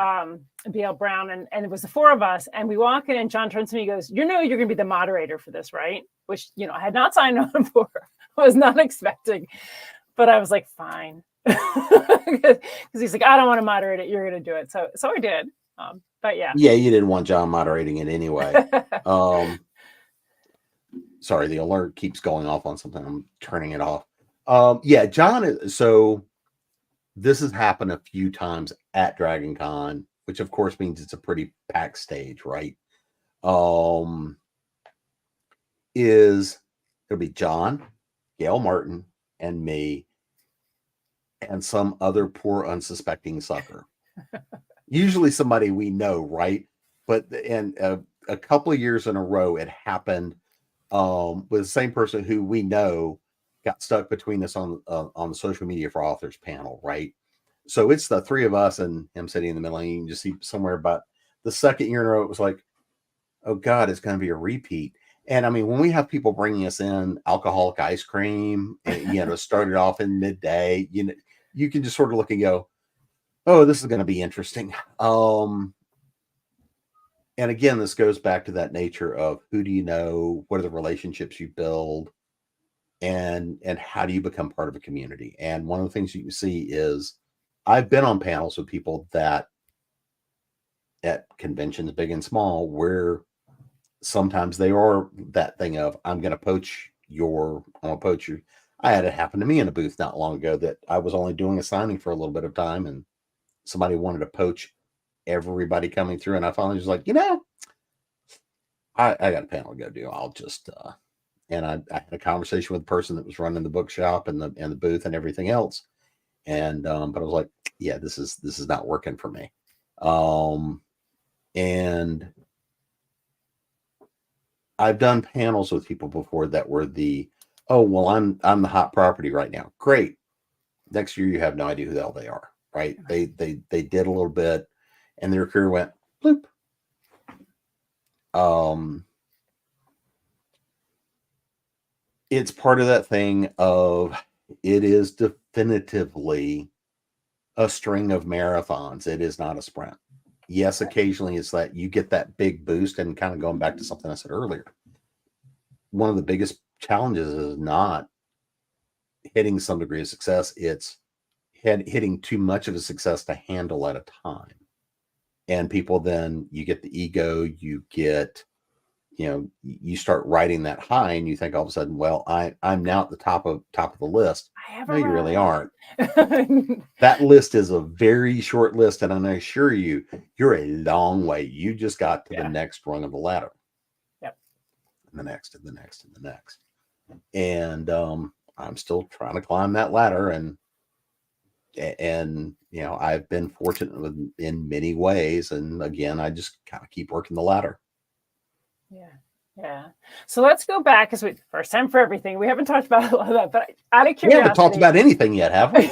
B.L. Brown, and it was the four of us. And we walk in, and John turns to me and goes, you're going to be the moderator for this, right? Which, I had not signed on for. I was not expecting. But I was like, fine. Because he's like, I don't want to moderate it. You're going to do it. So I did. But yeah. Yeah, you didn't want John moderating it anyway. Sorry, the alert keeps going off on something. I'm turning it off. Yeah, John. So this has happened a few times at Dragon Con, which of course means it's a pretty packed stage, right? It'll be John, Gail Martin, and me, and some other poor unsuspecting sucker. Usually somebody we know, right? But a couple of years in a row, it happened with the same person who we know got stuck between us on the social media for authors panel, right? So it's the three of us and him sitting in the middle, and you can just see somewhere about the second year in a row, it was like, oh God, it's going to be a repeat. And I mean, when we have people bringing us in alcoholic ice cream, and, started off in midday, you can just sort of look and go, oh, this is going to be interesting. And again, this goes back to that nature of who do you know, what are the relationships you build, and how do you become part of a community? And one of the things you can see is I've been on panels with people that at conventions, big and small, where sometimes they are that thing of, I'm going to poach you. I had it happen to me in a booth not long ago that I was only doing a signing for a little bit of time, and somebody wanted to poach everybody coming through. And I finally was like, I got a panel to go do. I'll just, and I had a conversation with the person that was running the bookshop and the booth and everything else. And, but I was like, yeah, this is not working for me. And I've done panels with people before that were I'm the hot property right now. Great. Next year, you have no idea who the hell they are. Right. They did a little bit and their career went bloop. It's part of that thing of, it is definitively a string of marathons. It is not a sprint. Yes, occasionally it's that you get that big boost, and kind of going back to something I said earlier. One of the biggest challenges is not hitting some degree of success. It's hitting too much of a success to handle at a time. And people, then you get the ego, you get you start writing that high and you think all of a sudden, well, I'm now at the top of the list. I have No, you really aren't. arrived. That list is a very short list, and I assure you, you're a long way. You just got to the next rung of the ladder. Yep. And the next, and the next, and the next. And I'm still trying to climb that ladder, and I've been fortunate in many ways, and again, I just kind of keep working the ladder. Yeah. So let's go back, because first time for everything. We haven't talked about a lot of that, but out of curiosity, we haven't talked about anything yet, have we?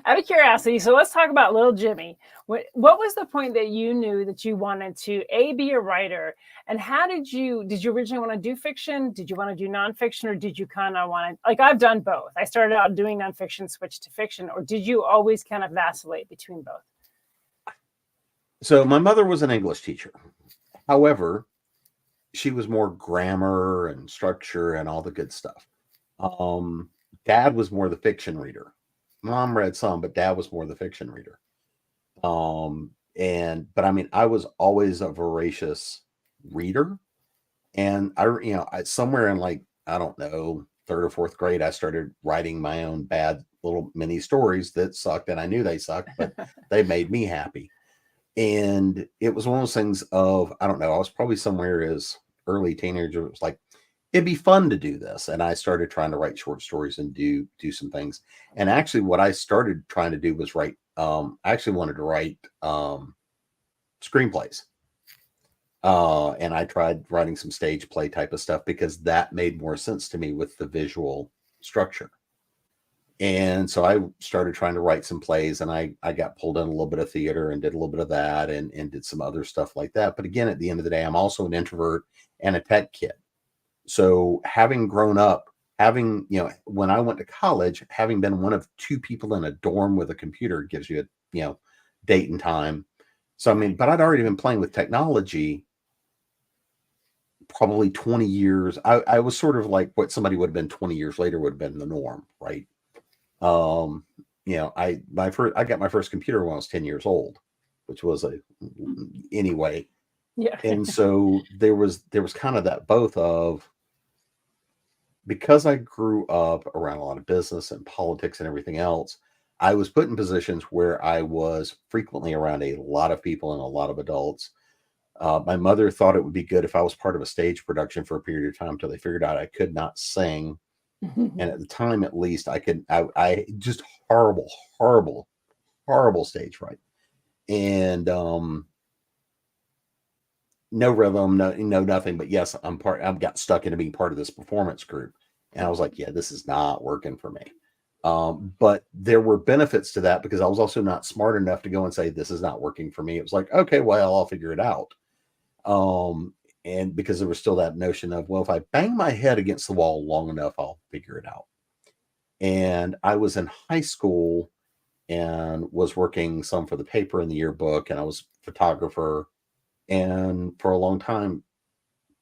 Out of curiosity, so let's talk about little Jimmy. What was the point that you knew that you wanted to be a writer, and how did you originally want to do fiction? Did you want to do nonfiction, or did you kind of want to, like, I've done both. I started out doing nonfiction, switched to fiction, or did you always kind of vacillate between both? So my mother was an English teacher. However, she was more grammar and structure and all the good stuff. Dad was more the fiction reader. Mom read some, but Dad was more the fiction reader. But I mean, I was always a voracious reader. And I somewhere in, like, I don't know, 3rd or 4th grade, I started writing my own bad little mini stories that sucked, and I knew they sucked, but they made me happy. And it was one of those things of, I don't know, I was probably somewhere as early teenager. It was like, it'd be fun to do this. And I started trying to write short stories and do some things. And actually what I started trying to do was write, I actually wanted to write screenplays. And I tried writing some stage play type of stuff because that made more sense to me with the visual structure. And so I started trying to write some plays, and I got pulled in a little bit of theater and did a little bit of that and did some other stuff like that. But again, at the end of the day, I'm also an introvert and a tech kid. So having grown up, when I went to college, having been one of 2 people in a dorm with a computer gives you a, date and time. So, I mean, but I'd already been playing with technology probably 20 years. I was sort of like what somebody would have been 20 years later would have been the norm, right? I got my first computer when I was 10 years old, which was anyway. Yeah. And so there was kind of that both of, because I grew up around a lot of business and politics and everything else, I was put in positions where I was frequently around a lot of people and a lot of adults. My mother thought it would be good if I was part of a stage production for a period of time until they figured out I could not sing. And at the time, at least, I just horrible stage fright. And no rhythm, no nothing. But yes, I've got stuck into being part of this performance group. And I was like, yeah, this is not working for me. But there were benefits to that because I was also not smart enough to go and say, this is not working for me. It was like, okay, well, I'll figure it out. And because there was still that notion of, well, if I bang my head against the wall long enough, I'll figure it out. And I was in high school and was working some for the paper and the yearbook, and I was a photographer. And for a long time,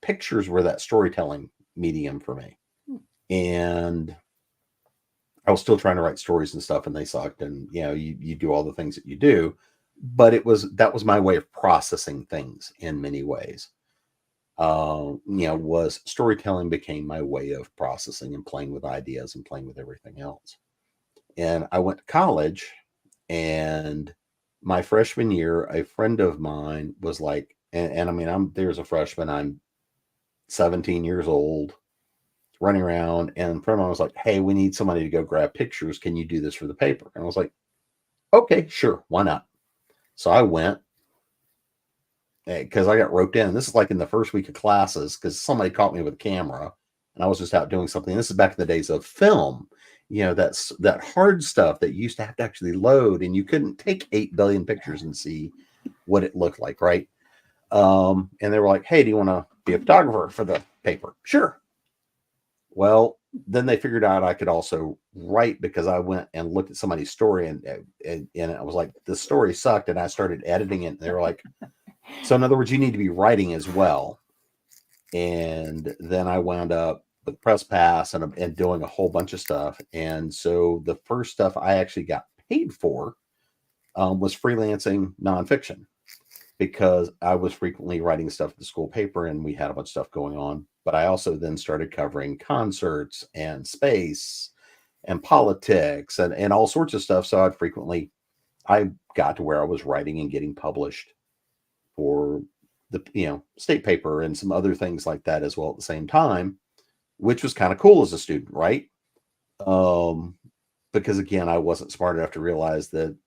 pictures were that storytelling medium for me. And I was still trying to write stories and stuff, and they sucked. And, you do all the things that you do, but that was my way of processing things in many ways. Was storytelling became my way of processing and playing with ideas and playing with everything else. And I went to college, and my freshman year, a friend of mine was like, and I mean, there's a freshman, I'm 17 years old, running around, and a friend of mine was like, hey, we need somebody to go grab pictures. Can you do this for the paper? And I was like, okay, sure. Why not? So I went, because I got roped in. This is like in the first week of classes because somebody caught me with a camera and I was just out doing something. This is back in the days of film, that's that hard stuff that you used to have to actually load, and you couldn't take 8 billion pictures and see what it looked like, right? And they were like, hey, do you want to be a photographer for the paper? Sure. Well, then they figured out I could also write, because I went and looked at somebody's story and I was like, this story sucked, and I started editing it, and they were like, so in other words, you need to be writing as well. And then I wound up with press pass and doing a whole bunch of stuff. And so the first stuff I actually got paid for was freelancing nonfiction, because I was frequently writing stuff at the school paper and we had a bunch of stuff going on. But I also then started covering concerts and space and politics and all sorts of stuff. So I got to where I was writing and getting published for the state paper and some other things like that as well at the same time, which was kind of cool as a student, right? Because again, I wasn't smart enough to realize that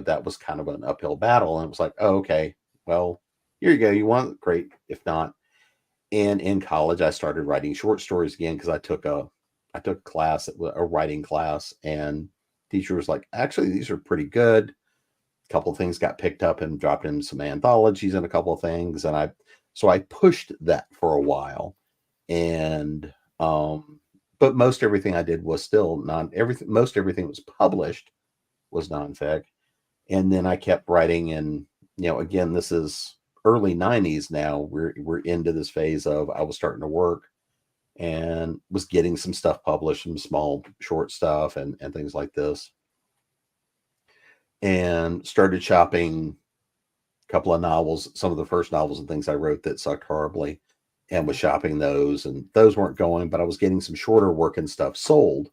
that was kind of an uphill battle. And it was like, oh, okay, well, here you go. You want it? Great. If not. And in college, I started writing short stories again because I took a class, a writing class, and teacher was like, actually, these are pretty good. A couple of things got picked up and dropped in some anthologies and a couple of things. And I pushed that for a while. And, but most everything I did was still most everything was published was nonfic. And then I kept writing, and, again, this is early 90s now. We're into this phase of I was starting to work and was getting some stuff published, some small short stuff and things like this. And started shopping a couple of novels, some of the first novels and things I wrote that sucked horribly, and was shopping those, and those weren't going, but I was getting some shorter work and stuff sold.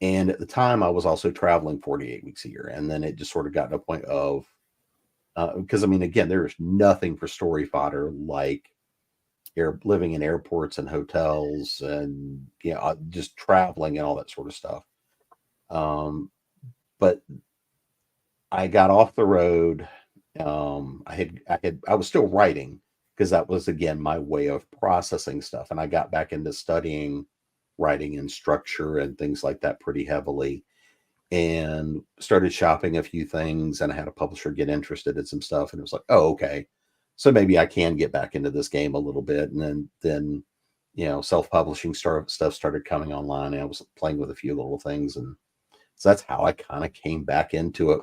And at the time I was also traveling 48 weeks a year. And then it just sort of got to a point of, because I mean, again, there's nothing for story fodder like living in airports and hotels and, just traveling and all that sort of stuff. But I got off the road. I was still writing because that was, again, my way of processing stuff. And I got back into studying writing and structure and things like that pretty heavily, and started shopping a few things. And I had a publisher get interested in some stuff. And it was like, oh, okay, so maybe I can get back into this game a little bit. And then self-publishing stuff started coming online. And I was playing with a few little things. And so that's how I kind of came back into it,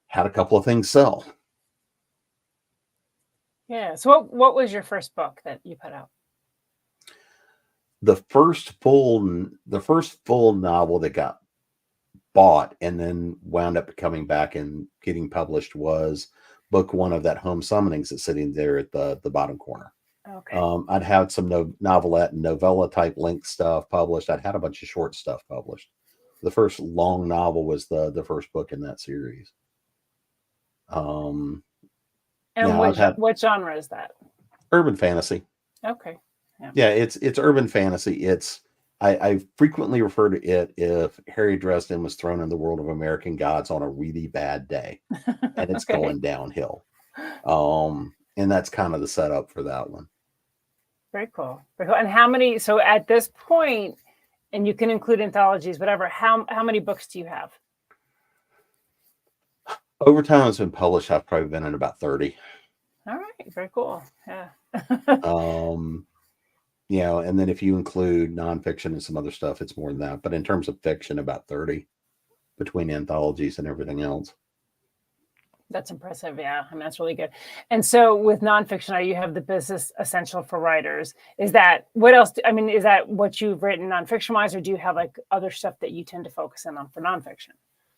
had a couple of things sell. Yeah. So what was your first book that you put out? The first full novel that got bought and then wound up coming back and getting published was book one of that Home Summonings that's sitting there at the bottom corner. Okay. I'd had some novelette and novella type link stuff published. I'd had a bunch of short stuff published. The first long novel was the first book in that series. And now what genre is that? Urban fantasy. Okay. Yeah, it's urban fantasy. I frequently refer to it if Harry Dresden was thrown in the world of American Gods on a really bad day, and it's Okay. going downhill. And that's kind of the setup for that one. Very cool. Very cool. And how many? So at this point, and you can include anthologies, whatever. How many books do you have? Over time, it's been published. I've probably been in about 30. All right. Very cool. Yeah. And then if you include nonfiction and some other stuff, it's more than that. But in terms of fiction, about 30 between anthologies and everything else. That's impressive. Yeah. I mean, that's really good. And so with nonfiction, you have the Business Essential for Writers. Is that what else? Is that what you've written nonfiction wise, or do you have like other stuff that you tend to focus in on for nonfiction?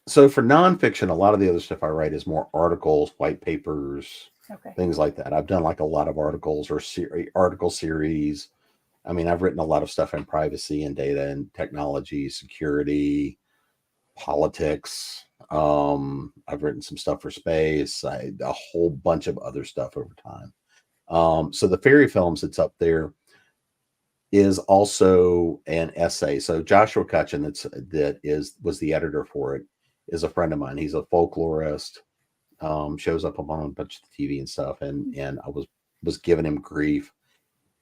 So for nonfiction, a lot of the other stuff I write is more articles, white papers, things like that. I've done like a lot of articles or article series. I mean, I've written a lot of stuff in privacy and data and technology, security, politics. I've written some stuff for space, a whole bunch of other stuff over time. So the fairy films that's up there is also an essay. So Joshua Cutchin, was the editor for it, is a friend of mine. He's a folklorist, shows up on a bunch of TV and stuff. And I was giving him grief.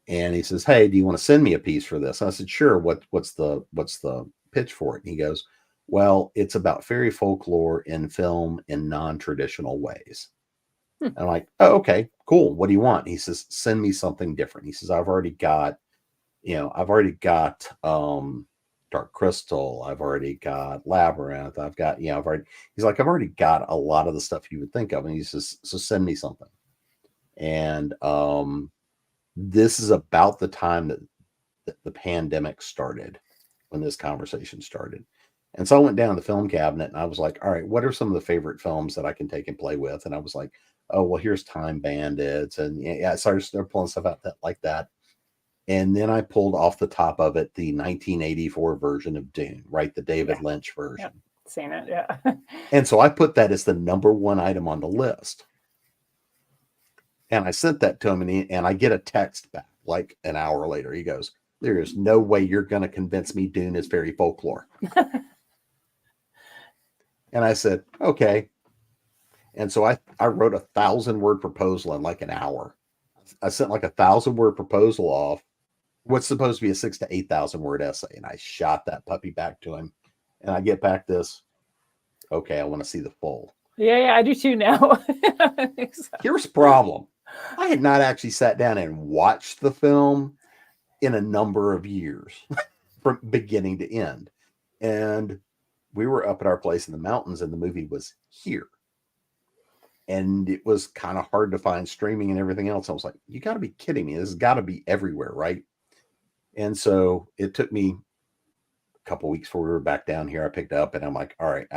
And he says, hey, do you want to send me a piece for this? And I said, sure. What's the pitch for it? And he goes, well, it's about fairy folklore in film in non-traditional ways. And I'm like, oh, okay, cool. What do you want? He says, send me something different. He says, I've already got Dark Crystal. I've already got Labyrinth. He's like, I've already got a lot of the stuff you would think of. And he says, so send me something. And, this is about the time that the pandemic started, when this conversation started. And so I went down to the film cabinet and I was like, all right, what are some of the favorite films that I can take and play with? And I was like, oh, well, here's Time Bandits. And yeah, I started pulling stuff out like that. And then I pulled off the top of it the 1984 version of Dune, right? The David Lynch version. Yep. Seen it, yeah. And so I put that as the number one item on the list. And I sent that to him, and I get a text back like an hour later. He goes, there is no way you're going to convince me Dune is fairy folklore. And I said, okay. And so I wrote a 1,000-word proposal in like an hour. I sent like a 1,000-word proposal off, what's supposed to be a 6,000 to 8,000 word essay. And I shot that puppy back to him. And I get back this, okay, I want to see the full. Yeah, I do too now. Here's the problem. I had not actually sat down and watched the film in a number of years from beginning to end. And we were up at our place in the mountains and the movie was here. And it was kind of hard to find streaming and everything else. I was like, you got to be kidding me. This has got to be everywhere, right? And so it took me a couple of weeks before we were back down here. I picked up and I'm like, all right.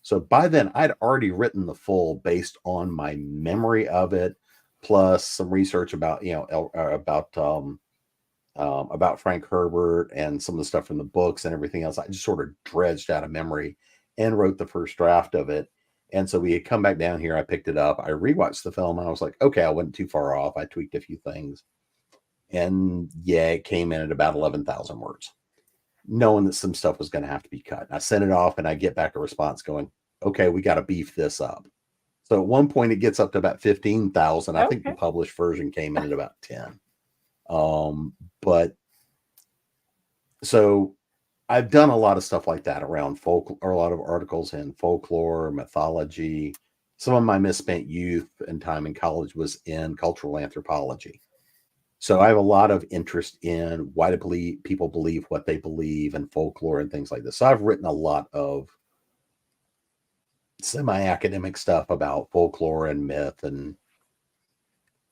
So by then I'd already written the full based on my memory of it, plus some research about, about Frank Herbert and some of the stuff from the books and everything else. I just sort of dredged out of memory and wrote the first draft of it. And so we had come back down here. I picked it up. I rewatched the film and I was like, okay, I wasn't too far off. I tweaked a few things. And yeah, it came in at about 11,000 words, knowing that some stuff was going to have to be cut. I sent it off and I get back a response going, okay, we got to beef this up. So at one point it gets up to about 15,000. I think the published version came in at about 10. But so I've done a lot of stuff like that around folk, or a lot of articles in folklore, mythology. Some of my misspent youth and time in college was in cultural anthropology. So I have a lot of interest in why do people believe what they believe and folklore and things like this. So I've written a lot of semi-academic stuff about folklore and myth and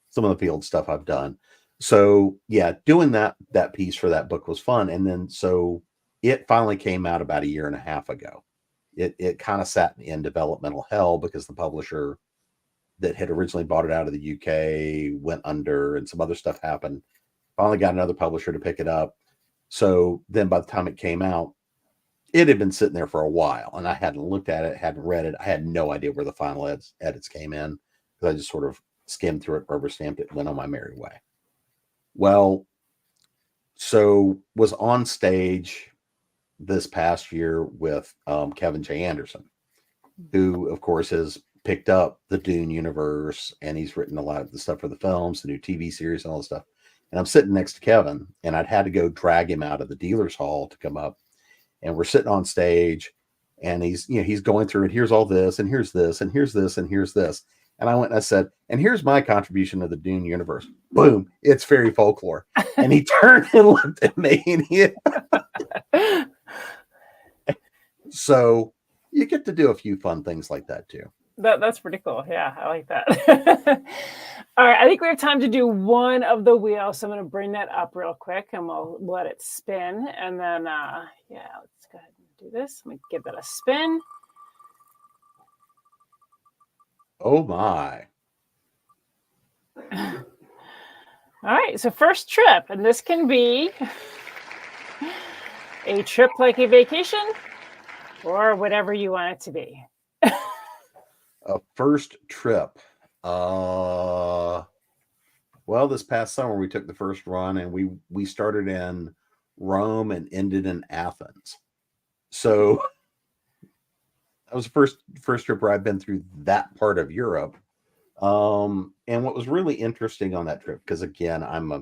some of the field stuff I've done. So yeah, doing that piece for that book was fun. And then so it finally came out about 1.5 years ago. It kind of sat in developmental hell because the publisher that had originally bought it out of the UK went under and some other stuff happened. Finally got another publisher to pick it up. So then by the time it came out, it had been sitting there for a while and I hadn't looked at it, hadn't read it. I had no idea where the final edits came in because I just sort of skimmed through it, rubber stamped it, went on my merry way. Well, so was on stage this past year with Kevin J. Anderson, who of course has picked up the Dune universe and he's written a lot of the stuff for the films, the new TV series and all the stuff. And I'm sitting next to Kevin and I'd had to go drag him out of the dealer's hall to come up. And we're sitting on stage and he's going through it. Here's all this and here's this and here's this and here's this. And I went and I said, and here's my contribution to the Dune universe. Boom, it's fairy folklore. And he turned and looked at me and so you get to do a few fun things like that too. That's pretty cool. Yeah, I like that. All right, I think we have time to do one of the wheels. So I'm going to bring that up real quick and we'll let it spin. And then, let's go ahead and do this. Let me give that a spin. Oh my. All right, so first trip, and this can be a trip like a vacation or whatever you want it to be. A first trip. Well, this past summer we took the first run and we started in Rome and ended in Athens. So that was the first trip where I've been through that part of Europe. And what was really interesting on that trip, because again, I'm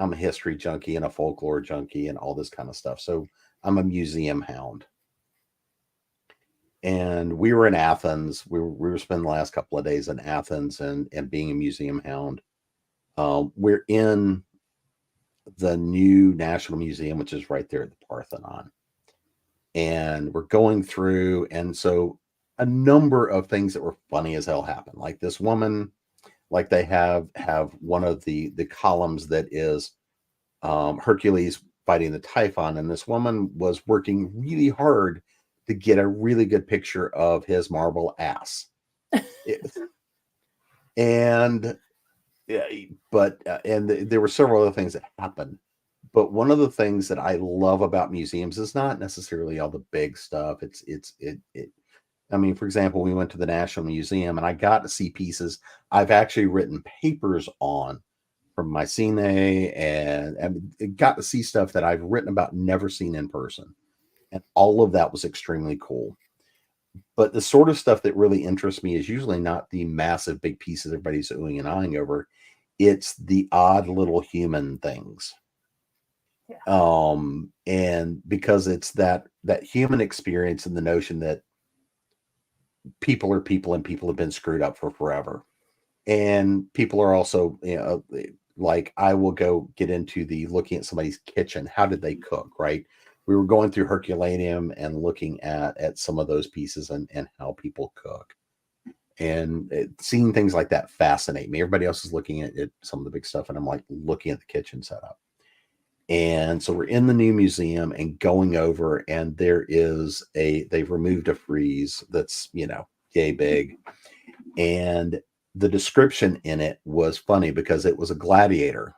a history junkie and a folklore junkie and all this kind of stuff. So I'm a museum hound. And we were in Athens. We were spending the last couple of days in Athens and being a museum hound. We're in the new National Museum, which is right there at the Parthenon. And we're going through. And so a number of things that were funny as hell happened. Like this woman, like they have one of the columns that is Hercules fighting the Typhon. And this woman was working really hard to get a really good picture of his marble ass. And there were several other things that happened. But one of the things that I love about museums is not necessarily all the big stuff. I mean, for example, we went to the National Museum and I got to see pieces I've actually written papers on from my cine, and got to see stuff that I've written about, never seen in person. And all of that was extremely cool. But the sort of stuff that really interests me is usually not the massive big pieces everybody's oohing and eyeing over. It's the odd little human things. Yeah. And because it's that human experience and the notion that people are people and people have been screwed up for forever. And people are also, like I will go get into the looking at somebody's kitchen. How did they cook? Right. We were going through Herculaneum and looking at some of those pieces and how people cook. And seeing things like that fascinate me. Everybody else is looking at some of the big stuff, and I'm like looking at the kitchen setup. And so we're in the new museum and going over, and they've removed a frieze that's, yay big. And the description in it was funny because it was a gladiator.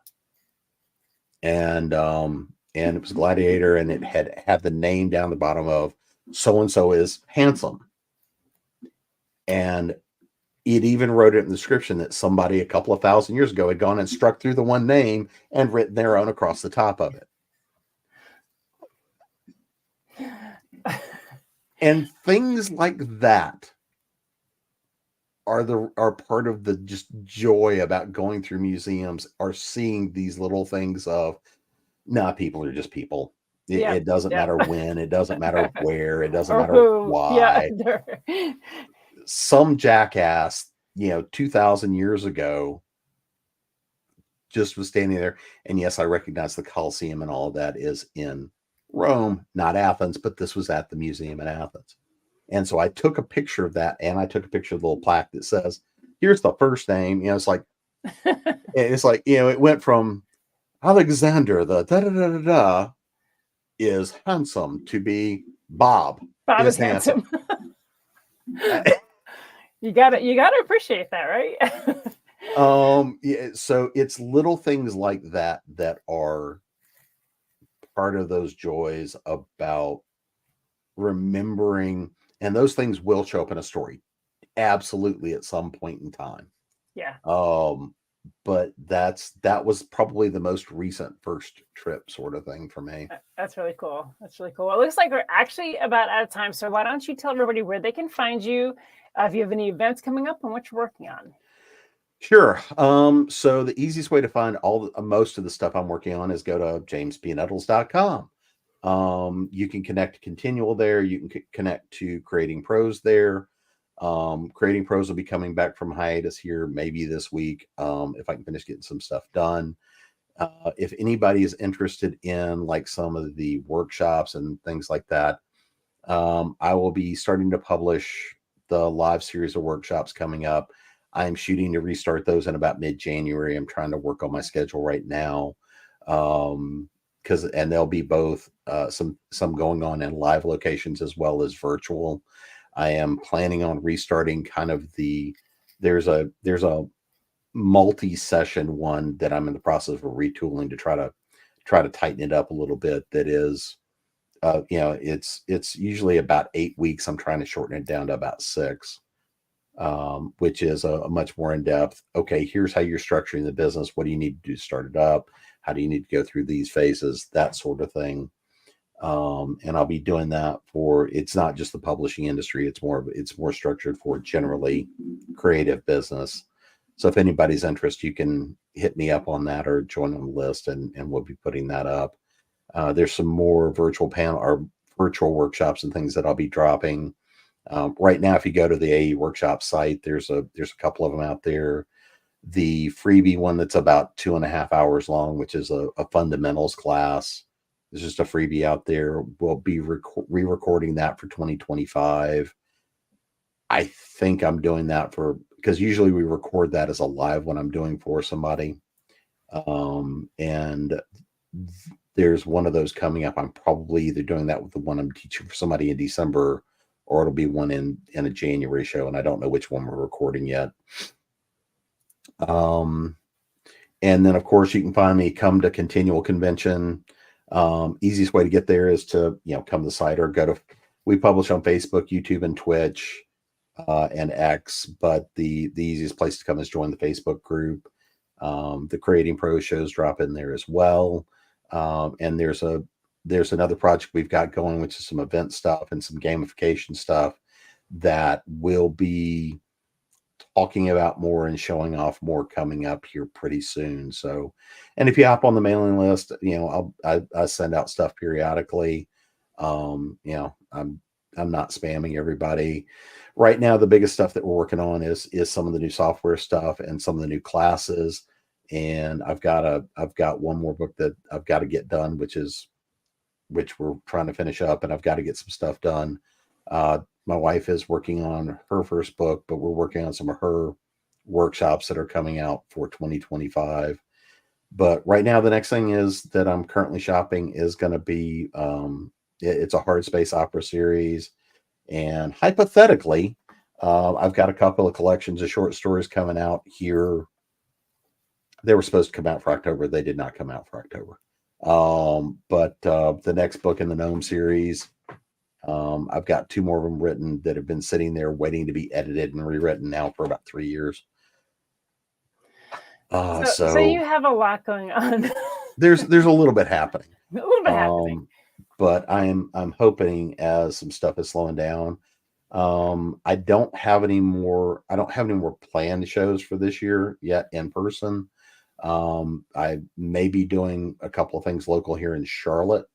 And it was a gladiator, and it had the name down the bottom of so-and-so is handsome. And it even wrote it in the description that somebody a couple of thousand years ago had gone and struck through the one name and written their own across the top of it. And things like that are part of the just joy about going through museums, are seeing these little things of, people are just people. It doesn't matter when, it doesn't matter where, it doesn't matter why. Yeah. Some jackass, 2,000 years ago just was standing there. And yes, I recognize the Colosseum and all of that is in Rome, not Athens, but this was at the museum in Athens. And so I took a picture of that, and I took a picture of the little plaque that says, here's the first name. It's like, it went from Alexander, the da-da-da-da-da is handsome, to be Bob is handsome. You gotta appreciate that, right? So it's little things like that are part of those joys about remembering, and those things will show up in a story absolutely at some point in time. Yeah. But that was probably the most recent first trip sort of thing for me. That's really cool. It looks like we're actually about out of time, so why don't you tell everybody where they can find you, if you have any events coming up and what you're working on. Sure. So the easiest way to find most of the stuff I'm working on is go to jamespnettles.com. You can connect to Con-tinual there. You can connect to Creating Prose there. Creating Prose will be coming back from hiatus here maybe this week, if I can finish getting some stuff done. If anybody is interested in like some of the workshops and things like that, I will be starting to publish the live series of workshops coming up. I'm shooting to restart those in about mid-January. I'm trying to work on my schedule right now. And there'll be both some going on in live locations as well as virtual. I am planning on restarting kind of there's a multi-session one that I'm in the process of retooling to try to tighten it up a little bit. That is, it's usually about 8 weeks. I'm trying to shorten it down to about 6. Which is a much more in-depth, okay, here's how you're structuring the business. What do you need to do to start it up? How do you need to go through these phases? That sort of thing. And I'll be doing that it's not just the publishing industry. It's more structured for generally creative business. So if anybody's interested, you can hit me up on that or join on the list, and we'll be putting that up. There's some more virtual virtual workshops and things that I'll be dropping. Right now, if you go to the AE workshop site, there's a couple of them out there. The freebie one that's about 2.5 hours long, which is a fundamentals class, is just a freebie out there. We'll be re-recording that for 2025. I think I'm doing that because usually we record that as a live one I'm doing for somebody. And there's one of those coming up. I'm probably either doing that with the one I'm teaching for somebody in December, or it'll be one in a January show, and I don't know which one we're recording yet. And then, of course, you can find me come to Con-tinual convention. Easiest way to get there is to, come to the site or go to, we publish on Facebook, YouTube, and Twitch, and X, but the easiest place to come is join the Facebook group. The Creating Pro shows drop in there as well. And there's another project we've got going, which is some event stuff and some gamification stuff that we'll be talking about more and showing off more coming up here pretty soon. So, and if you hop on the mailing list, I send out stuff periodically. I'm not spamming everybody. Right now, the biggest stuff that we're working on is some of the new software stuff and some of the new classes. And I've got one more book that I've got to get done, which we're trying to finish up, and I've got to get some stuff done. My wife is working on her first book, but we're working on some of her workshops that are coming out for 2025. But right now, the next thing is that I'm currently shopping is going to be, it's a hard space opera series. And hypothetically, I've got a couple of collections of short stories coming out here. They were supposed to come out for October. They did not come out for October. But the next book in the Gnome series, I've got 2 more of them written that have been sitting there waiting to be edited and rewritten now for about 3 years. So you have a lot going on. there's a little bit happening. A little bit happening. But I'm hoping as some stuff is slowing down. I don't have any more planned shows for this year yet in person. I may be doing a couple of things local here in Charlotte.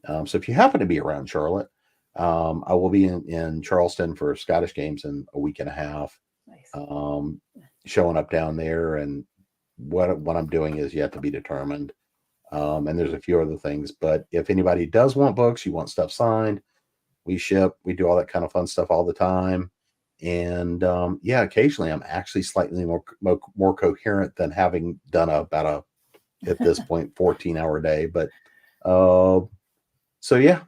So if you happen to be around Charlotte, I will be in Charleston for Scottish Games in a week and a half. Nice. Showing up down there, and what I'm doing is yet to be determined. And there's a few other things, but if anybody does want books, you want stuff signed, we ship, we do all that kind of fun stuff all the time. And occasionally I'm actually slightly more coherent than having done about at this point 14-hour day. But so yeah.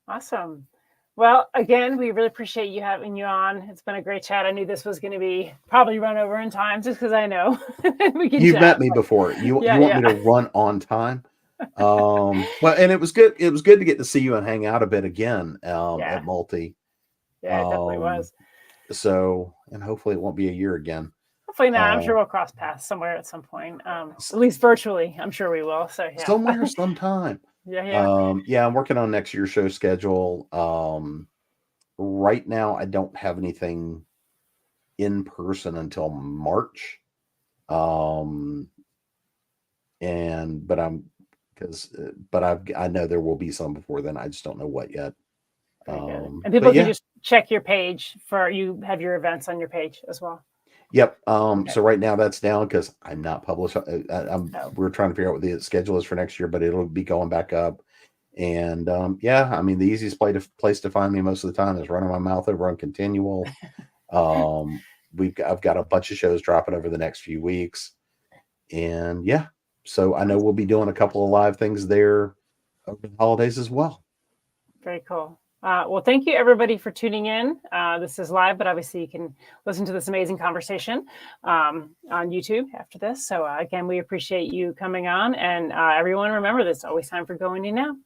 Awesome. Well, again, we really appreciate you having you on. It's been a great chat. I knew this was going to be probably run over in time, just because I know you've met me before. You want me to run on time? Well, and it was good. It was good to get to see you and hang out a bit again at Multi. Yeah, it definitely was. So, and hopefully it won't be a year again. Hopefully not. I'm sure we'll cross paths somewhere at some point. At least virtually, I'm sure we will. So yeah. Somewhere, sometime. Yeah. I'm working on next year's show schedule. Right now I don't have anything in person until March. I know there will be some before then. I just don't know what yet. And people can just check your page you have your events on your page as well. Yep. So right now that's down because I'm not published. We're trying to figure out what the schedule is for next year, but it'll be going back up. And the easiest place to find me most of the time is running my mouth over on Con-tinual. I've got a bunch of shows dropping over the next few weeks. And so I know we'll be doing a couple of live things there over the holidays as well. Very cool. Well, thank you everybody for tuning in. This is live, but obviously you can listen to this amazing conversation on YouTube after this. So again, we appreciate you coming on, and everyone remember, there's always time for going in now.